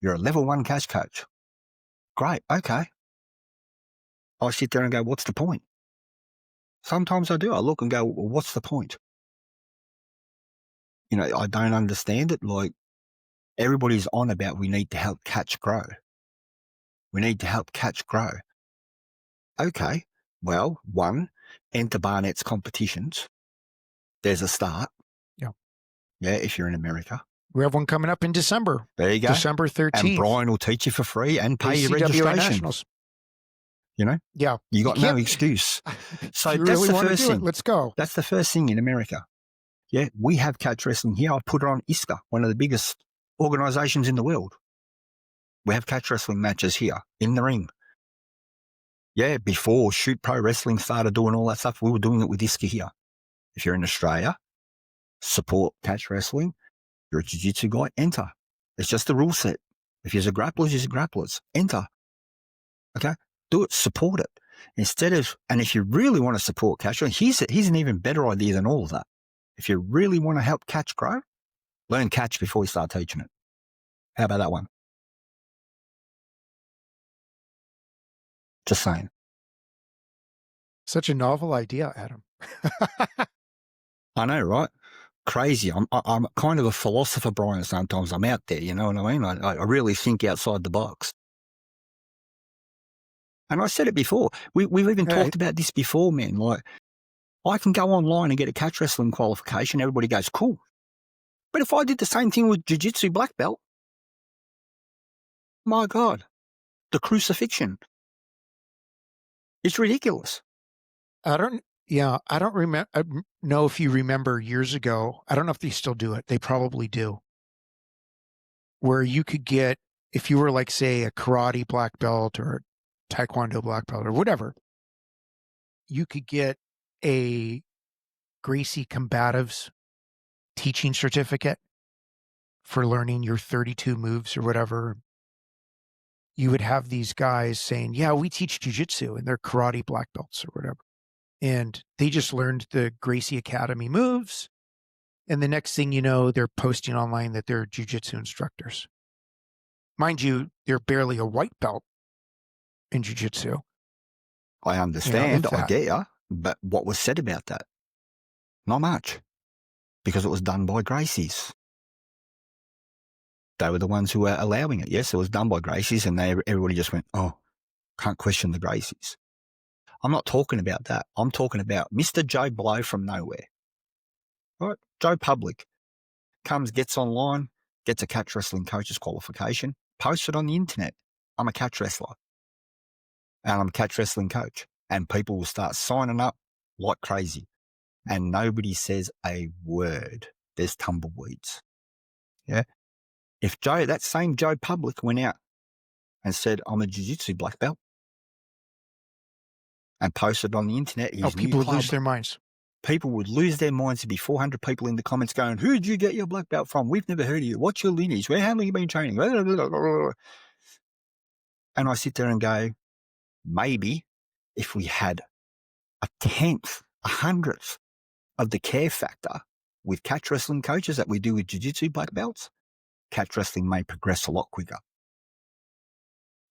You're a level 1 catch coach. Great, okay. I sit there and go, what's the point? Sometimes I do. I look and go, well, what's the point? I don't understand it. Like, everybody's on about we need to help catch grow. We need to help catch grow. Okay, well, one, enter Barnett's competitions. There's a start. Yeah. Yeah, if you're in America. We have one coming up in December. There you go. December 13th. And Brian will teach you for free and pay your registration. Nationals. Yeah. You got no excuse. So you that's really the first thing. Let's go. That's the first thing in America. Yeah, we have catch wrestling here. I put it on ISCA, one of the biggest organizations in the world. We have catch wrestling matches here in the ring. Yeah, before Shoot Pro Wrestling started doing all that stuff, we were doing it with ISCA here. If you're in Australia, support catch wrestling. You're a jiu-jitsu guy, enter. It's just the rule set. If you're a grappler, you're a grapplers. Enter. Okay? Do it. Support it. And if you really want to support catch wrestling, here's an even better idea than all of that. If you really want to help catch grow, learn catch before you start teaching it. How about that one? Just saying. Such a novel idea, Adam. I know, right? Crazy. I'm kind of a philosopher, Brian, sometimes. I'm out there, you know what I mean? I really think outside the box. And I said it before. We've even talked about this before, man. Like, I can go online and get a catch wrestling qualification. Everybody goes, cool. But if I did the same thing with jiu-jitsu black belt, my God, the crucifixion. It's ridiculous. I don't remember. I know if you remember years ago, I don't know if they still do it. They probably do. Where you could get, if you were like, say, a karate black belt or a taekwondo black belt or whatever, you could get a Gracie Combatives teaching certificate for learning your 32 moves or whatever, you would have these guys saying, yeah, we teach jujitsu, and they're karate black belts or whatever. And they just learned the Gracie Academy moves. And the next thing you know, they're posting online that they're jujitsu instructors. Mind you, they're barely a white belt in jujitsu. I understand, If I that. get you, but what was said about that? Not much, because it was done by Gracies. They were the ones who were allowing it. Yes, it was done by Gracies, and everybody just went, oh, can't question the Gracies. I'm not talking about that. I'm talking about Mr. Joe Blow from nowhere. Right? Joe Public comes, gets online, gets a catch wrestling coach's qualification, posts it on the internet. I'm a catch wrestler, and I'm a catch wrestling coach. And people will start signing up like crazy. And nobody says a word. There's tumbleweeds. Yeah. If that same Joe Public went out and said, I'm a jiu-jitsu black belt, and posted on the internet Oh, his new people would lose club, their minds. people would lose their minds. To be 400 people in the comments going, who did you get your black belt from? We've never heard of you. What's your lineage? How long have you been training? And I sit there and go, maybe if we had a tenth, a hundredth of the care factor with catch wrestling coaches that we do with jiu-jitsu black belts, catch wrestling may progress a lot quicker.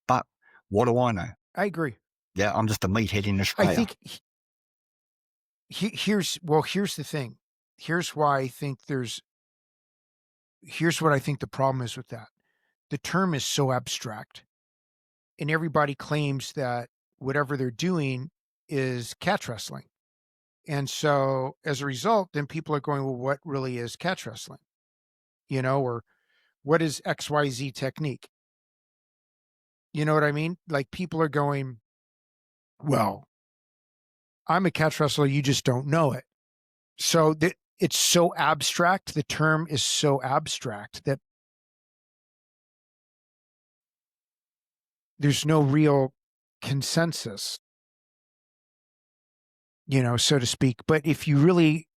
But what do I know? I agree. Yeah, I'm just a meathead in I Australia. think here's the thing. Here's why I think here's what I think the problem is with that. The term is so abstract, and everybody claims that whatever they're doing is catch wrestling. And so as a result, then people are going, well, what really is catch wrestling? Or what is XYZ technique? You know what I mean? Like, people are going, well, I'm a catch wrestler, you just don't know it. So that it's so abstract. The term is so abstract that there's no real consensus, so to speak. But if you really,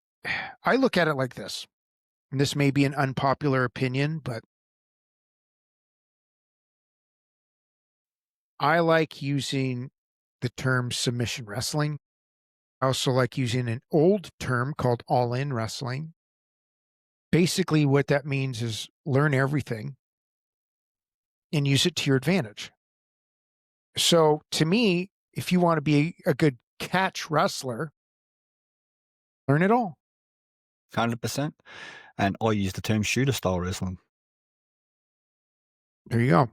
I look at it like this, and this may be an unpopular opinion, but I like using the term submission wrestling. I also like using an old term called all-in wrestling. Basically, what that means is learn everything and use it to your advantage. So to me, if you want to be a good catch wrestler, learn it all. 100%. And I use the term shooter style wrestling. There you go.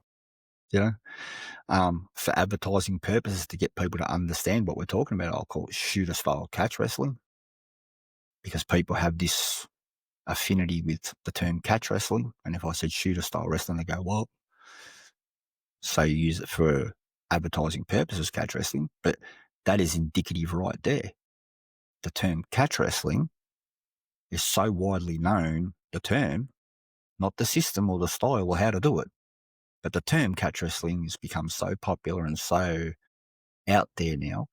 For advertising purposes, to get people to understand what we're talking about, I'll call it shooter style catch wrestling, because people have this affinity with the term catch wrestling. And if I said shooter style wrestling, they go, well, so you use it for advertising purposes, catch wrestling. But that is indicative right there. The term catch wrestling is so widely known, the term, not the system or the style or how to do it. But the term catch wrestling has become so popular and so out there now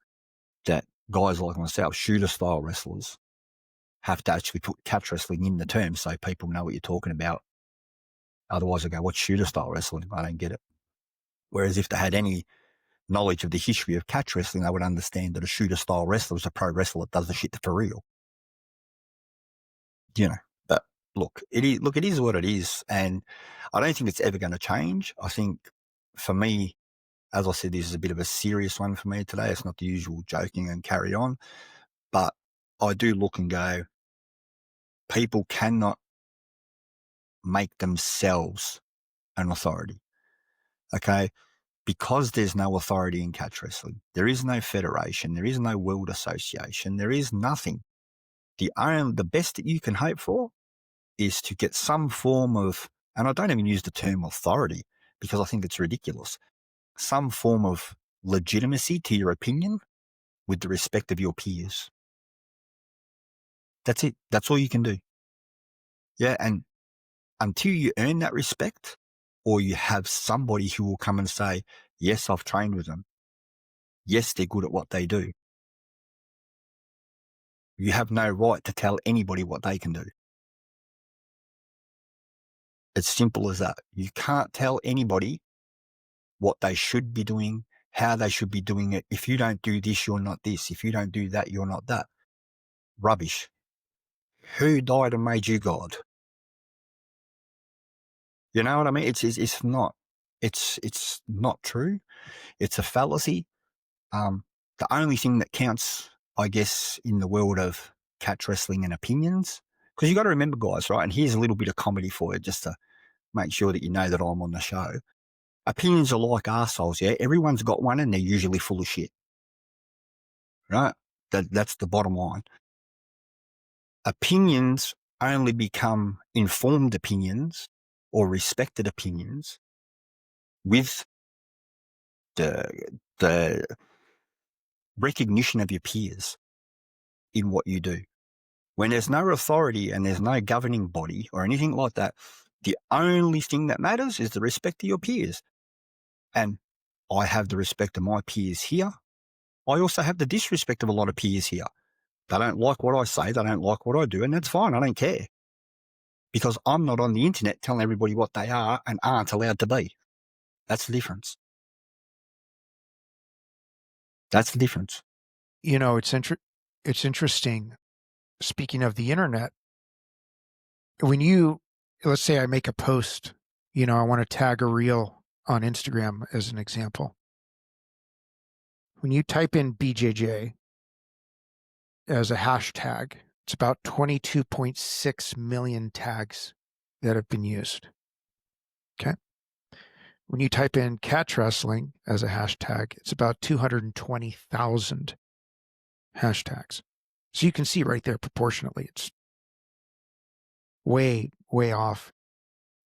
that guys like myself, shooter style wrestlers, have to actually put catch wrestling in the term so people know what you're talking about. Otherwise, I go, what's shooter style wrestling? I don't get it. Whereas if they had any knowledge of the history of catch wrestling, they would understand that a shooter style wrestler is a pro wrestler that does the shit for real. But look, it is what it is. And I don't think it's ever going to change. I think for me, as I said, this is a bit of a serious one for me today. It's not the usual joking and carry on. But I do look and go, people cannot make themselves an authority. Okay? Because there's no authority in catch wrestling. There is no federation. There is no world association. There is nothing. The best that you can hope for is to get some form of, and I don't even use the term authority because I think it's ridiculous, some form of legitimacy to your opinion with the respect of your peers. That's it. That's all you can do. Yeah. And until you earn that respect, or you have somebody who will come and say, yes, I've trained with them. Yes, they're good at what they do. You have no right to tell anybody what they can do. It's simple as that. You can't tell anybody what they should be doing, how they should be doing it. If you don't do this, you're not this. If you don't do that, you're not that. Rubbish. Who died and made you God? You know what I mean? It's not. It's not true. It's a fallacy. The only thing that counts, I guess, in the world of catch wrestling and opinions, because you got to remember, guys, right? And here's a little bit of comedy for you, just to make sure that you know that I'm on the show. Opinions are like arseholes, yeah? Everyone's got one and they're usually full of shit, right? That's the bottom line. Opinions only become informed opinions or respected opinions with the recognition of your peers in what you do. When there's no authority and there's no governing body or anything like that, the only thing that matters is the respect of your peers. And I have the respect of my peers here. I also have the disrespect of a lot of peers here. They don't like what I say, they don't like what I do, and that's fine. I don't care. Because I'm not on the internet telling everybody what they are and aren't allowed to be. That's the difference. That's the difference. You know, it's interesting. Speaking of the internet, when let's say I make a post, I want to tag a reel on Instagram as an example. When you type in BJJ as a hashtag, it's about 22.6 million tags that have been used. Okay. When you type in catch wrestling as a hashtag, it's about 220,000 hashtags. So you can see right there proportionately, it's way, way off.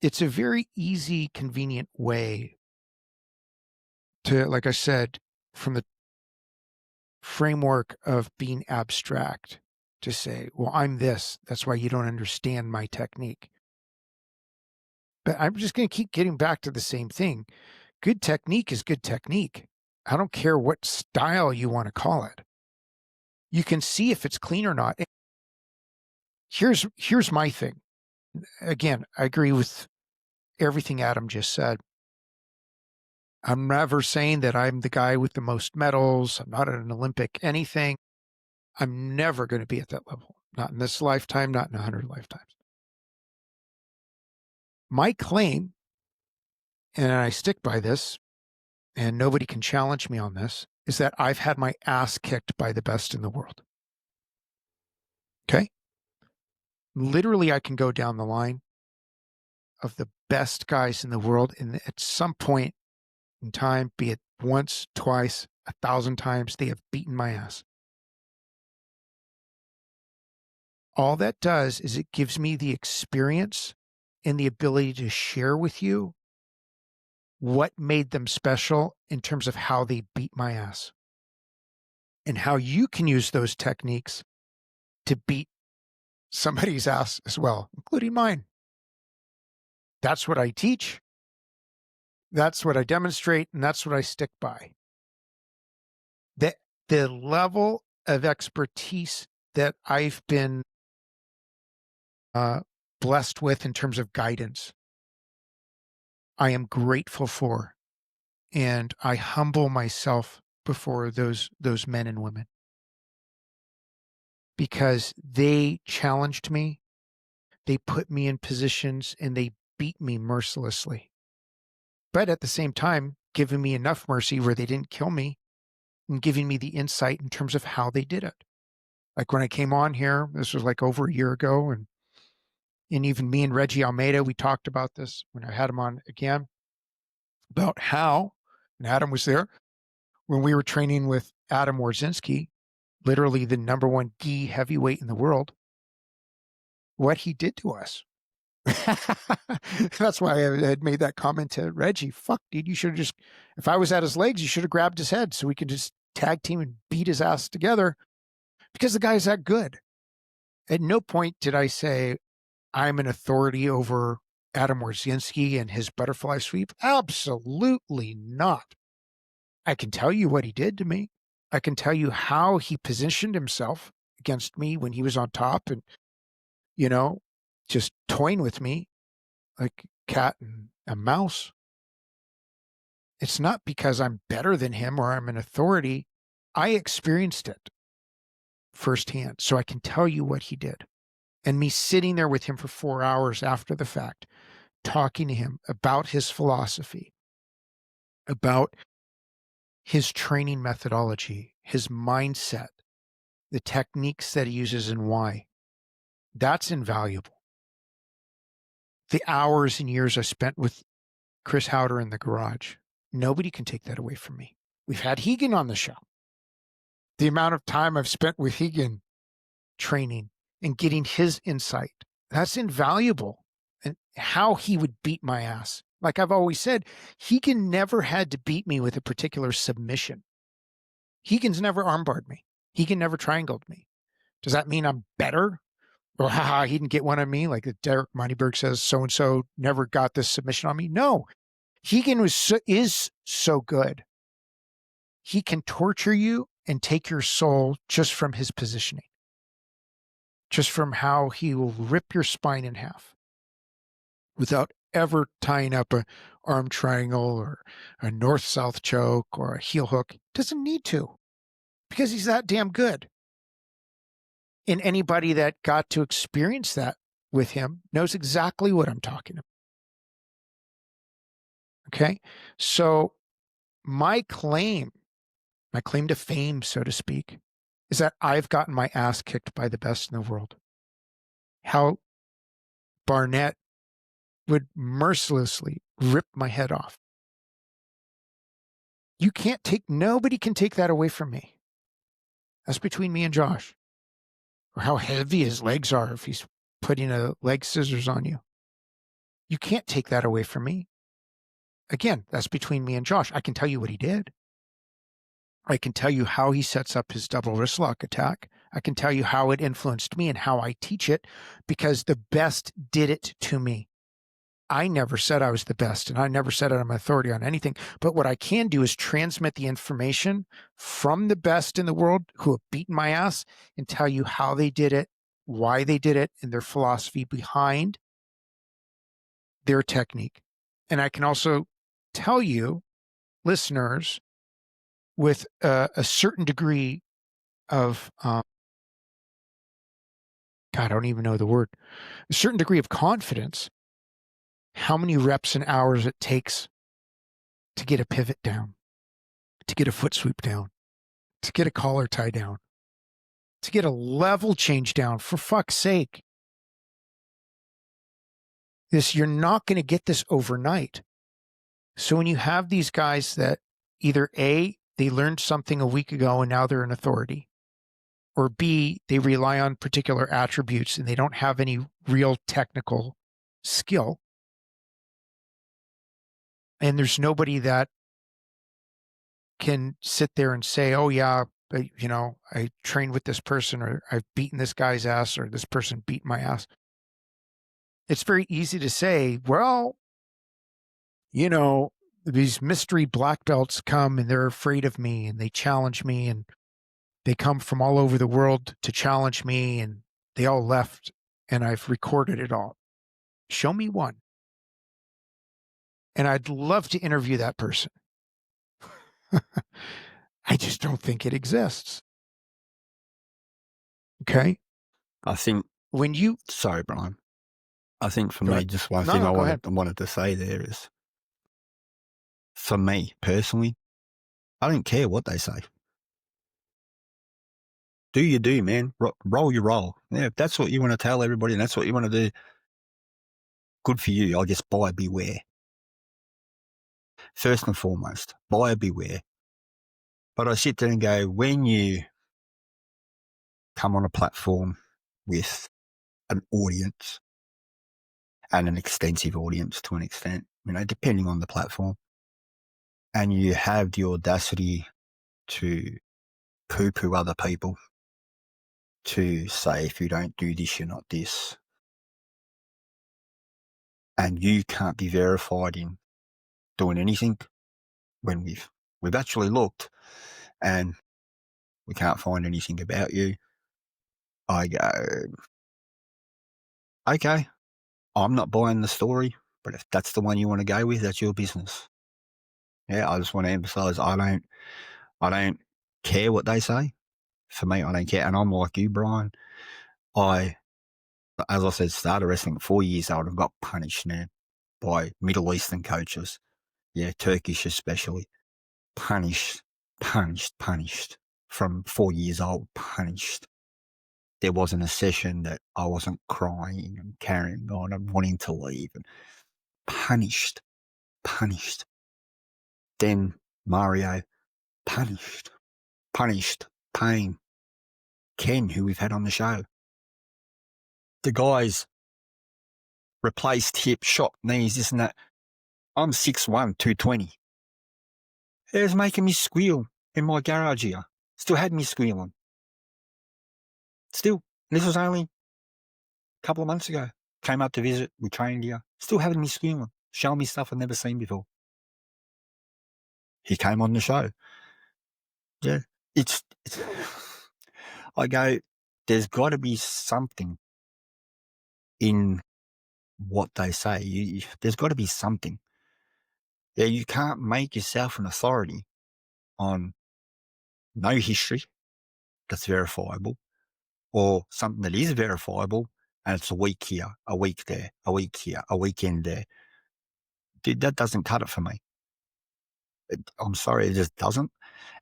It's a very easy, convenient way to, like I said, from the framework of being abstract, to say, well, I'm this. That's why you don't understand my technique. But I'm just going to keep getting back to the same thing. Good technique is good technique. I don't care what style you want to call it. You can see if it's clean or not. Here's my thing. Again, I agree with everything Adam just said. I'm never saying that I'm the guy with the most medals. I'm not an Olympic anything. I'm never going to be at that level. Not in this lifetime, not in 100 lifetimes. My claim, and I stick by this, and nobody can challenge me on this, is that I've had my ass kicked by the best in the world. Okay? Literally, I can go down the line of the best guys in the world, and at some point in time, be it once, twice, 1,000 times, they have beaten my ass. All that does is it gives me the experience and the ability to share with you what made them special in terms of how they beat my ass and how you can use those techniques to beat somebody's ass as well, including mine. That's what I teach. That's what I demonstrate, and that's what I stick by. The level of expertise that I've been blessed with in terms of guidance, I am grateful for, and I humble myself before those men and women because they challenged me, they put me in positions, and they beat me mercilessly. But at the same time, giving me enough mercy where they didn't kill me and giving me the insight in terms of how they did it. Like when I came on here, this was like over a year ago, and even me and Reggie Almeida, we talked about this when I had him on again, about how, and Adam was there, when we were training with Adam Warzinski, literally the number one gi heavyweight in the world, what he did to us. That's why I had made that comment to Reggie. Fuck, dude, you should have just, if I was at his legs, you should have grabbed his head so we could just tag team and beat his ass together because the guy's that good. At no point did I say I'm an authority over Adam Warzinski and his butterfly sweep. Absolutely not. I can tell you what he did to me. I can tell you how he positioned himself against me when he was on top and, just toying with me. Like, cat and a mouse. It's not because I'm better than him or I'm an authority. I experienced it firsthand, so I can tell you what he did. And me sitting there with him for 4 hours after the fact, talking to him about his philosophy, about his training methodology, his mindset, the techniques that he uses and why. That's invaluable. The hours and years I spent with Chris Howder in the garage, nobody can take that away from me. We've had Hegan on the show. The amount of time I've spent with Hegan training and getting his insight, that's invaluable. And how he would beat my ass. Like I've always said, Hegan never had to beat me with a particular submission. Hegan's never armbarred me. Hegan never triangled me. Does that mean I'm better? Or haha, he didn't get one on me, like Derek Moneyberg says, so-and-so never got this submission on me. No, Hegan is so good. He can torture you and take your soul just from his positioning, just from how he will rip your spine in half without ever tying up a arm triangle or a north-south choke or a heel hook. Doesn't need to, because he's that damn good. And anybody that got to experience that with him knows exactly what I'm talking about. Okay? So my claim to fame, so to speak, is that I've gotten my ass kicked by the best in the world. How Barnett would mercilessly rip my head off. Nobody can take that away from me. That's between me and Josh. Or how heavy his legs are if he's putting a leg scissors on you. You can't take that away from me. Again, that's between me and Josh. I can tell you what he did. I can tell you how he sets up his double wrist lock attack. I can tell you how it influenced me and how I teach it, because the best did it to me. I never said I was the best, and I never said I'm an authority on anything. But what I can do is transmit the information from the best in the world who have beaten my ass and tell you how they did it, why they did it, and their philosophy behind their technique. And I can also tell you, listeners, with a certain degree of, God, I don't even know the word, a certain degree of confidence, how many reps and hours it takes to get a pivot down, to get a foot sweep down, to get a collar tie down, to get a level change down, for fuck's sake. You're not going to get this overnight. So when you have these guys that either A, they learned something a week ago and now they're an authority, or B, they rely on particular attributes and they don't have any real technical skill, and there's nobody that can sit there and say, oh yeah, I trained with this person, or I've beaten this guy's ass, or this person beat my ass. It's very easy to say, well, these mystery black belts come and they're afraid of me and they challenge me, and they come from all over the world to challenge me, and they all left and I've recorded it all. Show me one. And I'd love to interview that person. I just don't think it exists. Okay? I think, sorry, Brian. I think for me, just one thing I wanted to say there is, for me personally, I don't care what they say. Do you do, man. Roll your roll. Yeah, if that's what you want to tell everybody and that's what you want to do, good for you. I guess buyer beware. First and foremost, buyer beware. But I sit there and go, when you come on a platform with an audience, and an extensive audience to an extent, depending on the platform, and you have the audacity to poo-poo other people, to say, if you don't do this, you're not this, and you can't be verified in doing anything, when we've actually looked and we can't find anything about you, I go, okay, I'm not buying the story. But if that's the one you want to go with, that's your business. Yeah, I just want to emphasize I don't care what they say. For me, I don't care. And I'm like you, Brian. I, as I said, started wrestling at 4 years old and got punished now by Middle Eastern coaches. Yeah, Turkish especially. Punished, punished. From 4 years old, punished. There wasn't a session that I wasn't crying and carrying on and wanting to leave. And punished, punished. Then Mario, punished, punished, pain. Ken, who we've had on the show. The guys replaced hip, shot knees, this and that. I'm 6'1", 220. It was making me squeal in my garage here. Still had me squealing. Still. This was only a couple of months ago. Came up to visit. We trained here. Still having me squealing. Showing me stuff I've never seen before. He came on the show. Yeah. It's I go, there's got to be something in what they say. There's got to be something. Yeah, you can't make yourself an authority on no history that's verifiable or something that is verifiable and it's a week here, a week there, a week here, a weekend there. Dude, that doesn't cut it for me. I'm sorry, it just doesn't.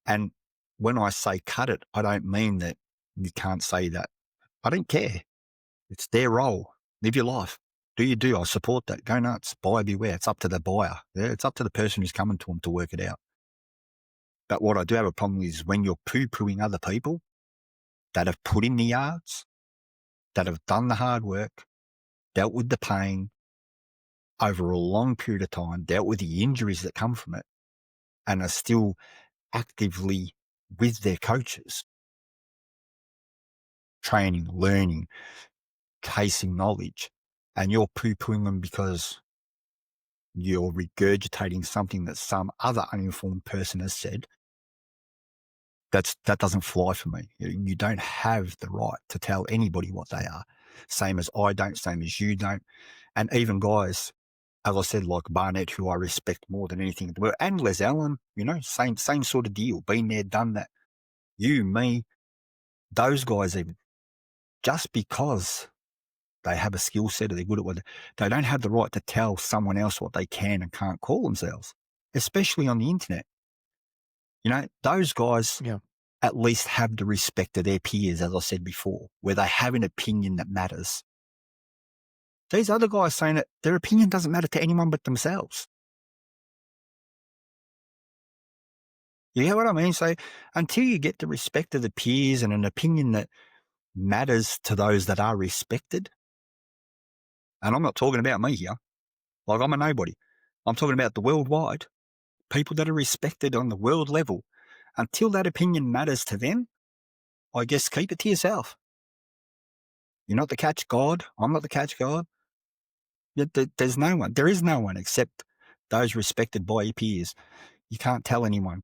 And when I say cut it, I don't mean that you can't say that. I don't care. It's their role. Live your life. Do you do? I support that. Go nuts. Buyer beware. It's up to the buyer. Yeah, it's up to the person who's coming to them to work it out. But what I do have a problem with is when you're poo-pooing other people that have put in the yards, that have done the hard work, dealt with the pain over a long period of time, dealt with the injuries that come from it, and are still actively with their coaches, training, learning, chasing knowledge, and you're poo-pooing them because you're regurgitating something that some other uninformed person has said. That doesn't fly for me. You don't have the right to tell anybody what they are. Same as I don't, same as you don't. And even guys, as I said, like Barnett, who I respect more than anything in the world, and Les Allen, same sort of deal. Been there, done that. You, me, those guys even. Just because they have a skill set or they're good at what they don't have the right to tell someone else what they can and can't call themselves, especially on the internet. Those guys Yeah. at least have the respect of their peers, as I said before, where they have an opinion that matters. These other guys saying that their opinion doesn't matter to anyone but themselves. You hear what I mean? So until you get the respect of the peers and an opinion that matters to those that are respected, and I'm not talking about me here, like I'm a nobody. I'm talking about the worldwide, people that are respected on the world level. Until that opinion matters to them, I guess keep it to yourself. You're not the catch god. I'm not the catch god. There's no one. There is no one except those respected by your peers. You can't tell anyone.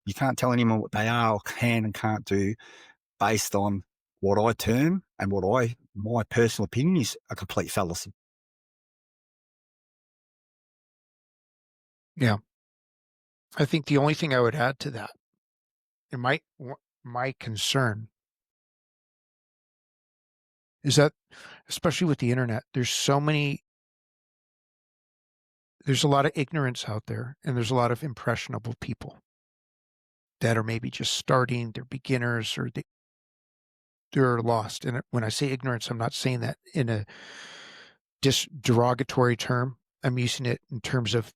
You can't tell anyone what they are or can and can't do based on what I term and my personal opinion is a complete fallacy. Yeah. I think the only thing I would add to that, and my concern is that, especially with the internet, there's a lot of ignorance out there, and there's a lot of impressionable people that are maybe just starting, they're beginners, or they're lost. And when I say ignorance, I'm not saying that in a derogatory term. I'm using it in terms of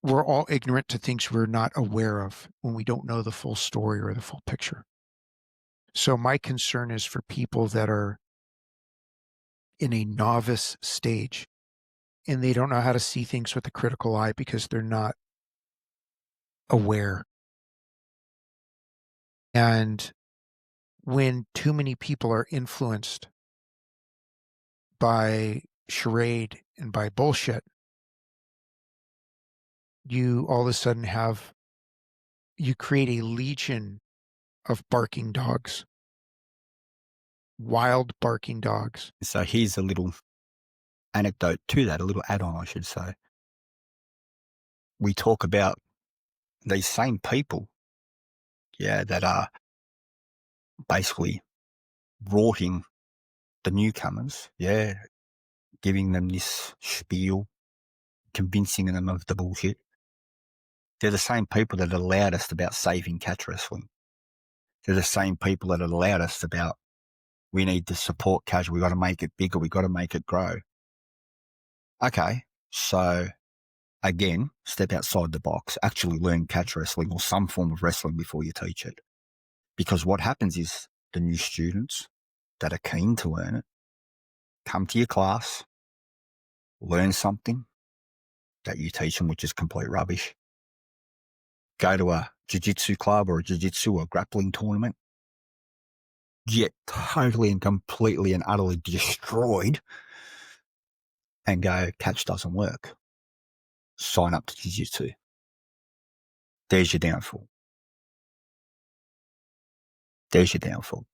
we're all ignorant to things we're not aware of when we don't know the full story or the full picture. So my concern is for people that are in a novice stage and they don't know how to see things with a critical eye because they're not aware. And when too many people are influenced by charade and by bullshit, you all of a sudden you create a legion of barking dogs, wild barking dogs. So here's a little anecdote to that, a little add-on, I should say. We talk about these same people, that are basically rorting the newcomers, giving them this spiel, convincing them of the bullshit. They're the same people that allowed us about saving catch wrestling. They're the same people that allowed us about we need to support catch. We got to make it bigger. We got to make it grow. Okay, so again, step outside the box. Actually, learn catch wrestling or some form of wrestling before you teach it. Because what happens is the new students that are keen to learn it come to your class, learn something that you teach them, which is complete rubbish. Go to a jiu-jitsu club or a jiu-jitsu or grappling tournament, get totally and completely and utterly destroyed and go, catch doesn't work. Sign up to jiu-jitsu. There's your downfall. There's your downfall.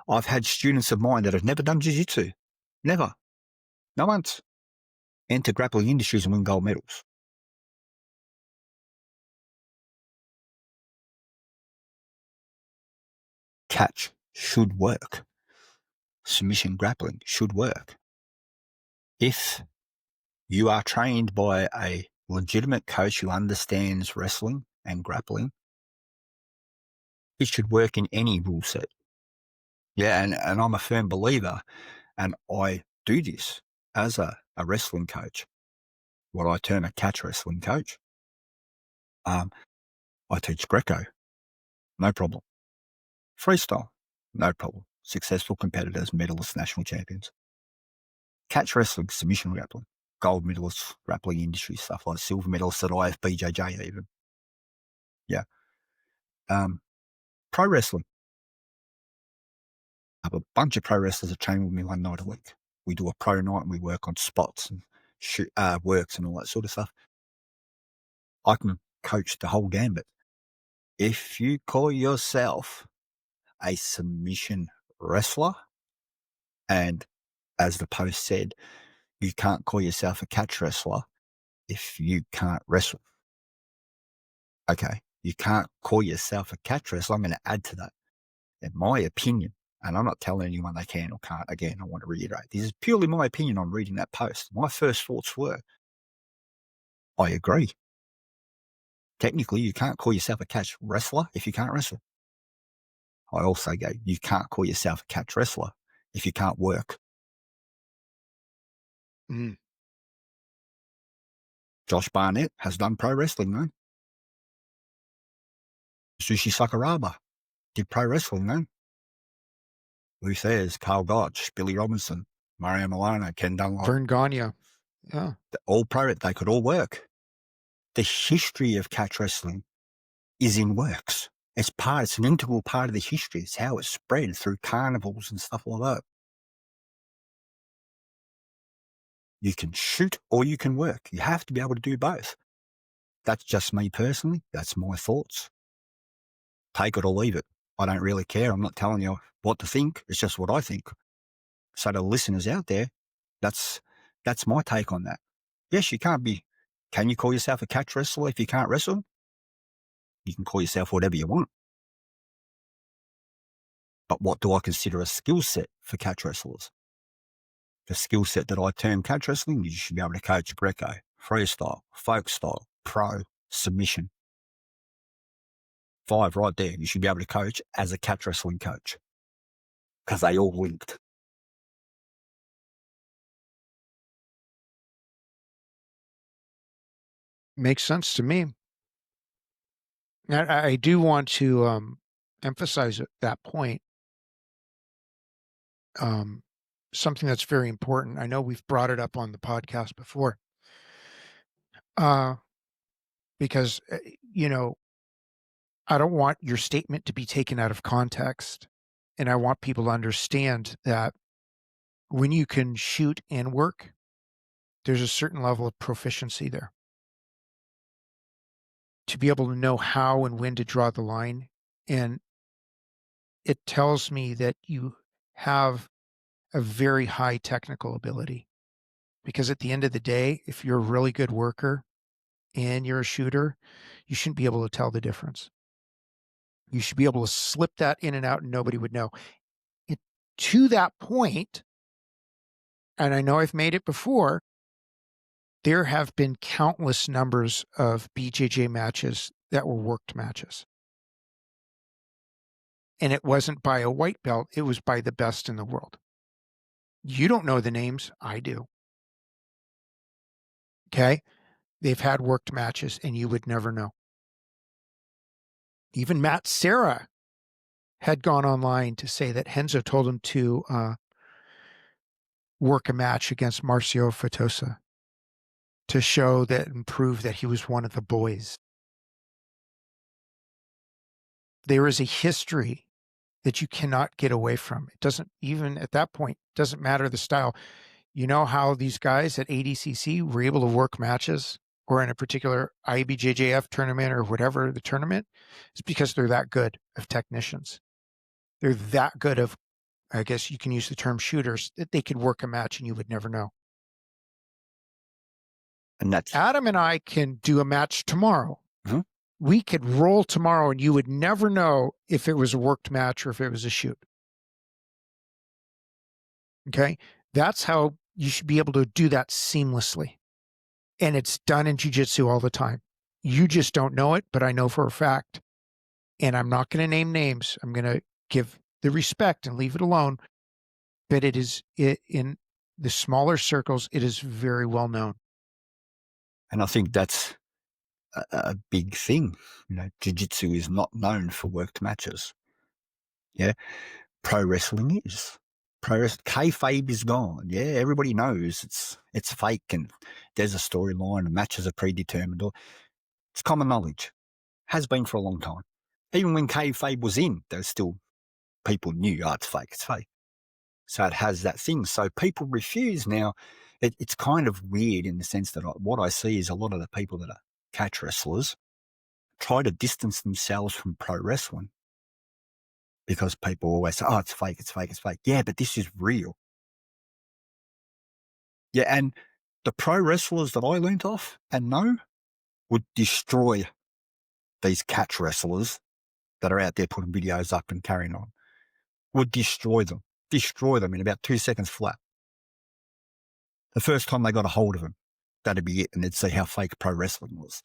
I've had students of mine that have never done jiu-jitsu. Never. Not once. Enter grappling industries and win gold medals. Catch should work. Submission grappling should work. If you are trained by a legitimate coach who understands wrestling and grappling, it should work in any rule set. Yeah, and I'm a firm believer, and I do this as a wrestling coach, what I term a catch wrestling coach. I teach Greco, no problem. Freestyle, no problem. Successful competitors, medalists, national champions. Catch wrestling, submission grappling, gold medalists, grappling industry stuff like silver medalists at IFBJJ even. Yeah. Pro wrestling. I have a bunch of pro wrestlers that train with me one night a week. We do a pro night and we work on spots and works and all that sort of stuff. I can coach the whole gambit. If you call yourself a submission wrestler, and as the post said, you can't call yourself a catch wrestler if you can't wrestle. Okay, you can't call yourself a catch wrestler. I'm going to add to that. In my opinion, and I'm not telling anyone they can or can't, again, I want to reiterate, this is purely my opinion on reading that post. My first thoughts were, I agree. Technically, you can't call yourself a catch wrestler if you can't wrestle. I also go, you can't call yourself a catch wrestler if you can't work. Mm. Josh Barnett has done pro wrestling, though. Sushi Sakuraba did pro wrestling, though. Ruth Ayres, Carl Gotch, Billy Robinson, Mario Milano, Ken Dunlop. Vern Gagne. Yeah. All pro, they could all work. The history of catch wrestling is in works. It's an integral part of the history. It's how it's spread through carnivals and stuff like that. You can shoot or you can work. You have to be able to do both. That's just me personally. That's my thoughts. Take it or leave it. I don't really care. I'm not telling you what to think. It's just what I think. So the listeners out there, that's my take on that. Yes, can you call yourself a catch wrestler if you can't wrestle? You can call yourself whatever you want. But what do I consider a skill set for catch wrestlers? The skill set that I term catch wrestling, you should be able to coach Greco, freestyle, folk style, pro, submission. 5 right there. You should be able to coach as a catch wrestling coach because they all linked. Makes sense to me. I do want to emphasize that point. Something that's very important. I know we've brought it up on the podcast before. Because, I don't want your statement to be taken out of context. And I want people to understand that when you can shoot and work, there's a certain level of proficiency there. To be able to know how and when to draw the line. And it tells me that you have a very high technical ability. because at the end of the day, if you're a really good worker and you're a shooter, you shouldn't be able to tell the difference. You should be able to slip that in and out and nobody would know. It, to that point, and I know I've made it before, there have been countless numbers of BJJ matches that were worked matches. And it wasn't by a white belt, it was by the best in the world. You don't know the names, I do. Okay? They've had worked matches and you would never know. Even Matt Serra had gone online to say that Henzo told him to work a match against Marcio Fatosa to show that and prove that he was one of the boys. There is a history that you cannot get away from. It doesn't, even at that point, doesn't matter the style. You know how these guys at ADCC were able to work matches or in a particular IBJJF tournament or whatever the tournament? It's because they're that good of technicians. They're that good of, I guess you can use the term shooters, that they could work a match and you would never know. And that's Adam and I can do a match tomorrow. Mhm. We could roll tomorrow and you would never know if it was a worked match or if it was a shoot. Okay? That's how you should be able to do that seamlessly. And it's done in jiu-jitsu all the time. You just don't know it, but I know for a fact. And I'm not going to name names. I'm going to give the respect and leave it alone. But it is in the smaller circles, it is very well known. And I think that's a big thing. Jiu-jitsu is not known for worked matches. Yeah, pro wrestling is. Kayfabe is gone. Yeah, everybody knows it's fake and there's a storyline and matches are predetermined. It's common knowledge. Has been for a long time. Even when kayfabe was in, there's still people knew, oh, it's fake, it's fake. So it has that thing. So people refuse now. It's kind of weird in the sense that what I see is a lot of the people that are catch wrestlers try to distance themselves from pro wrestling because people always say, oh, it's fake, it's fake, it's fake. Yeah, but this is real. Yeah, and the pro wrestlers that I learnt off and know would destroy these catch wrestlers that are out there putting videos up and carrying on. Would destroy them in about 2 seconds flat. The first time they got a hold of him, that'd be it, and they'd see how fake pro wrestling was.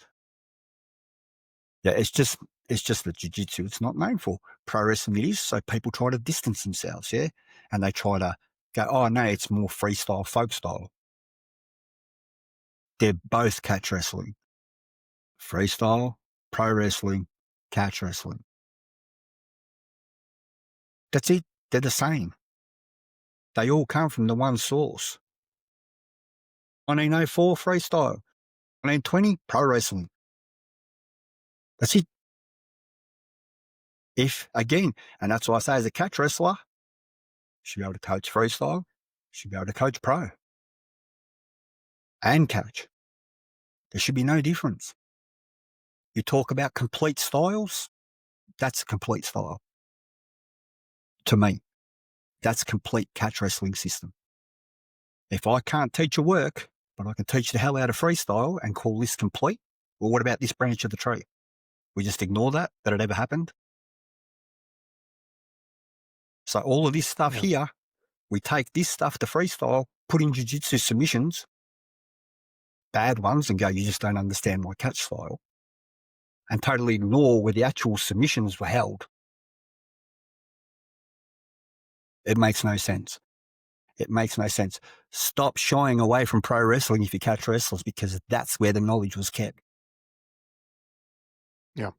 Yeah, it's just that jiu-jitsu, it's not known for. Pro wrestling it is, so people try to distance themselves, yeah? And they try to go, oh, no, it's more freestyle, folk style. They're both catch wrestling. Freestyle, pro wrestling, catch wrestling. That's it. They're the same. They all come from the one source. 1904, freestyle. 1920, pro wrestling. That's it. If, again, and that's why I say as a catch wrestler, you should be able to coach freestyle, you should be able to coach pro and catch. There should be no difference. You talk about complete styles, that's a complete style. To me, that's a complete catch wrestling system. If I can't teach a work, but I can teach the hell out of freestyle and call this complete, well, what about this branch of the tree? We just ignore that it ever happened? So all of this stuff here, we take this stuff to freestyle, put in jiu-jitsu submissions, bad ones, and go, you just don't understand my catch style, and totally ignore where the actual submissions were held. It makes no sense. It makes no sense. Stop shying away from pro wrestling if you catch wrestlers, because that's where the knowledge was kept. Yeah.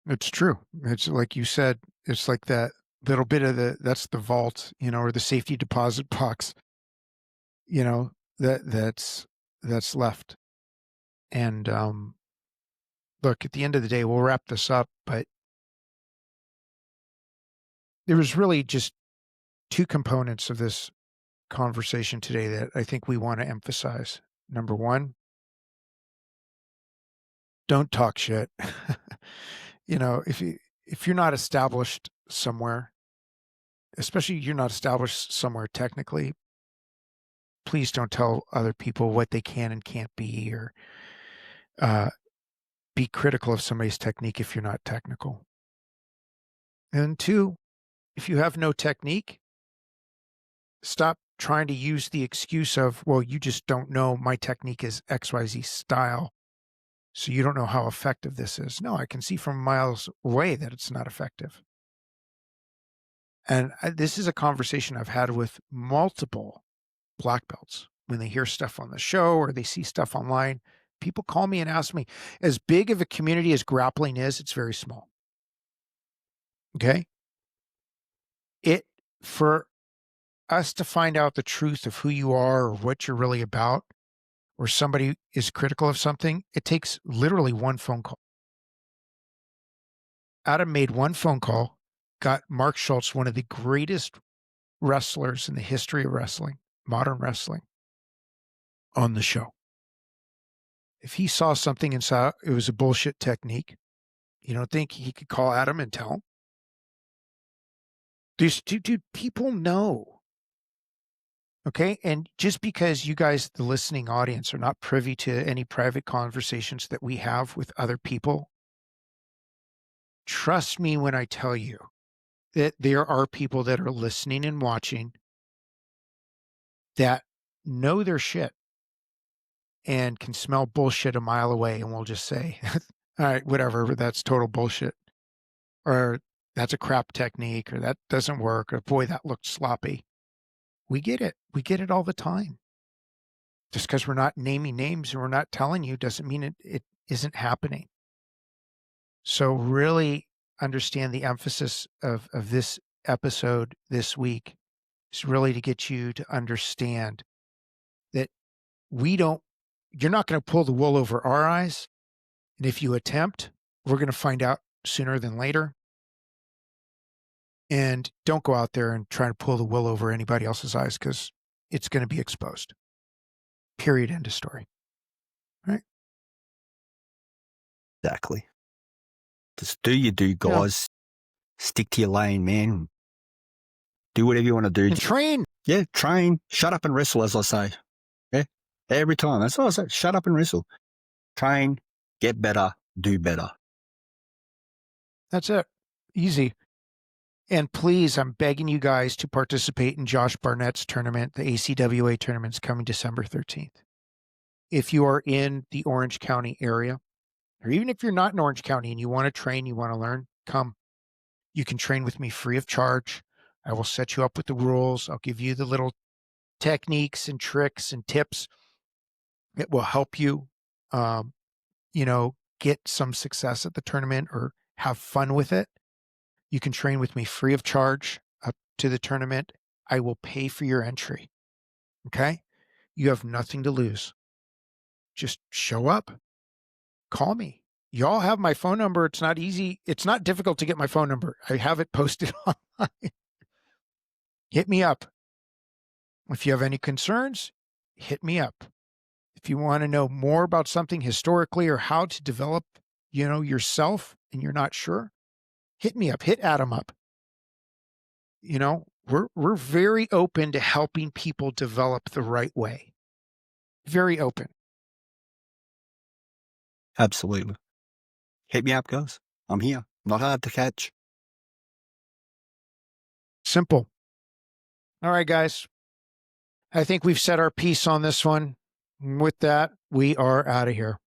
It's true. It's like you said, it's like that little bit of that's the vault, or the safety deposit box, that's left. And look, at the end of the day, we'll wrap this up, but there was really just two components of this conversation today that I think we want to emphasize. Number one, don't talk shit. If you're not established somewhere, especially you're not established somewhere technically, please don't tell other people what they can and can't be, or uh, be critical of somebody's technique if you're not technical. And two, if you have no technique, stop trying to use the excuse of, well, you just don't know my technique is XYZ style, so you don't know how effective this is. No, I can see from miles away that it's not effective. And this is a conversation I've had with multiple black belts when they hear stuff on the show or they see stuff online. People call me and ask me, as big of a community as grappling is, it's very small. Okay. It, for us to find out the truth of who you are or what you're really about, or somebody is critical of something, it takes literally one phone call. Adam made one phone call, got Mark Schultz, one of the greatest wrestlers in the history of wrestling, modern wrestling, on the show. If he saw something and saw it was a bullshit technique, you don't think he could call Adam and tell him? Dude, people know. Okay. And just because you guys, the listening audience, are not privy to any private conversations that we have with other people, trust me when I tell you that there are people that are listening and watching that know their shit and can smell bullshit a mile away and will just say, all right, whatever, that's total bullshit. Or that's a crap technique, or that doesn't work, or boy, that looked sloppy. We get it. We get it all the time. Just because we're not naming names and we're not telling you doesn't mean it isn't happening. So really understand the emphasis of this episode this week is really to get you to understand that you're not going to pull the wool over our eyes. And if you attempt, we're going to find out sooner than later. And don't go out there and try to pull the wool over anybody else's eyes, because it's going to be exposed. Period. End of story. Right? Exactly. Just do you do, Yeah. guys. Stick to your lane, man. Do whatever you want to do. And train. Yeah, train. Shut up and wrestle, as I say. Yeah, every time. That's what I say. Shut up and wrestle. Train, get better, do better. That's it. Easy. And please, I'm begging you guys to participate in Josh Barnett's tournament. The ACWA tournament's coming December 13th. If you are in the Orange County area, or even if you're not in Orange County and you want to train, you want to learn, come. You can train with me free of charge. I will set you up with the rules. I'll give you the little techniques and tricks and tips that will help you, get some success at the tournament or have fun with it. You can train with me free of charge up to the tournament. I will pay for your entry. Okay? You have nothing to lose. Just show up. Call me. Y'all have my phone number. It's not easy. It's not difficult to get my phone number. I have it posted online. Hit me up. If you have any concerns, hit me up. If you want to know more about something historically or how to develop, yourself, and you're not sure, hit me up. Hit Adam up. We're very open to helping people develop the right way. Very open. Absolutely. Hit me up, guys. I'm here. Not hard to catch. Simple. All right, guys. I think we've said our piece on this one. With that, we are out of here.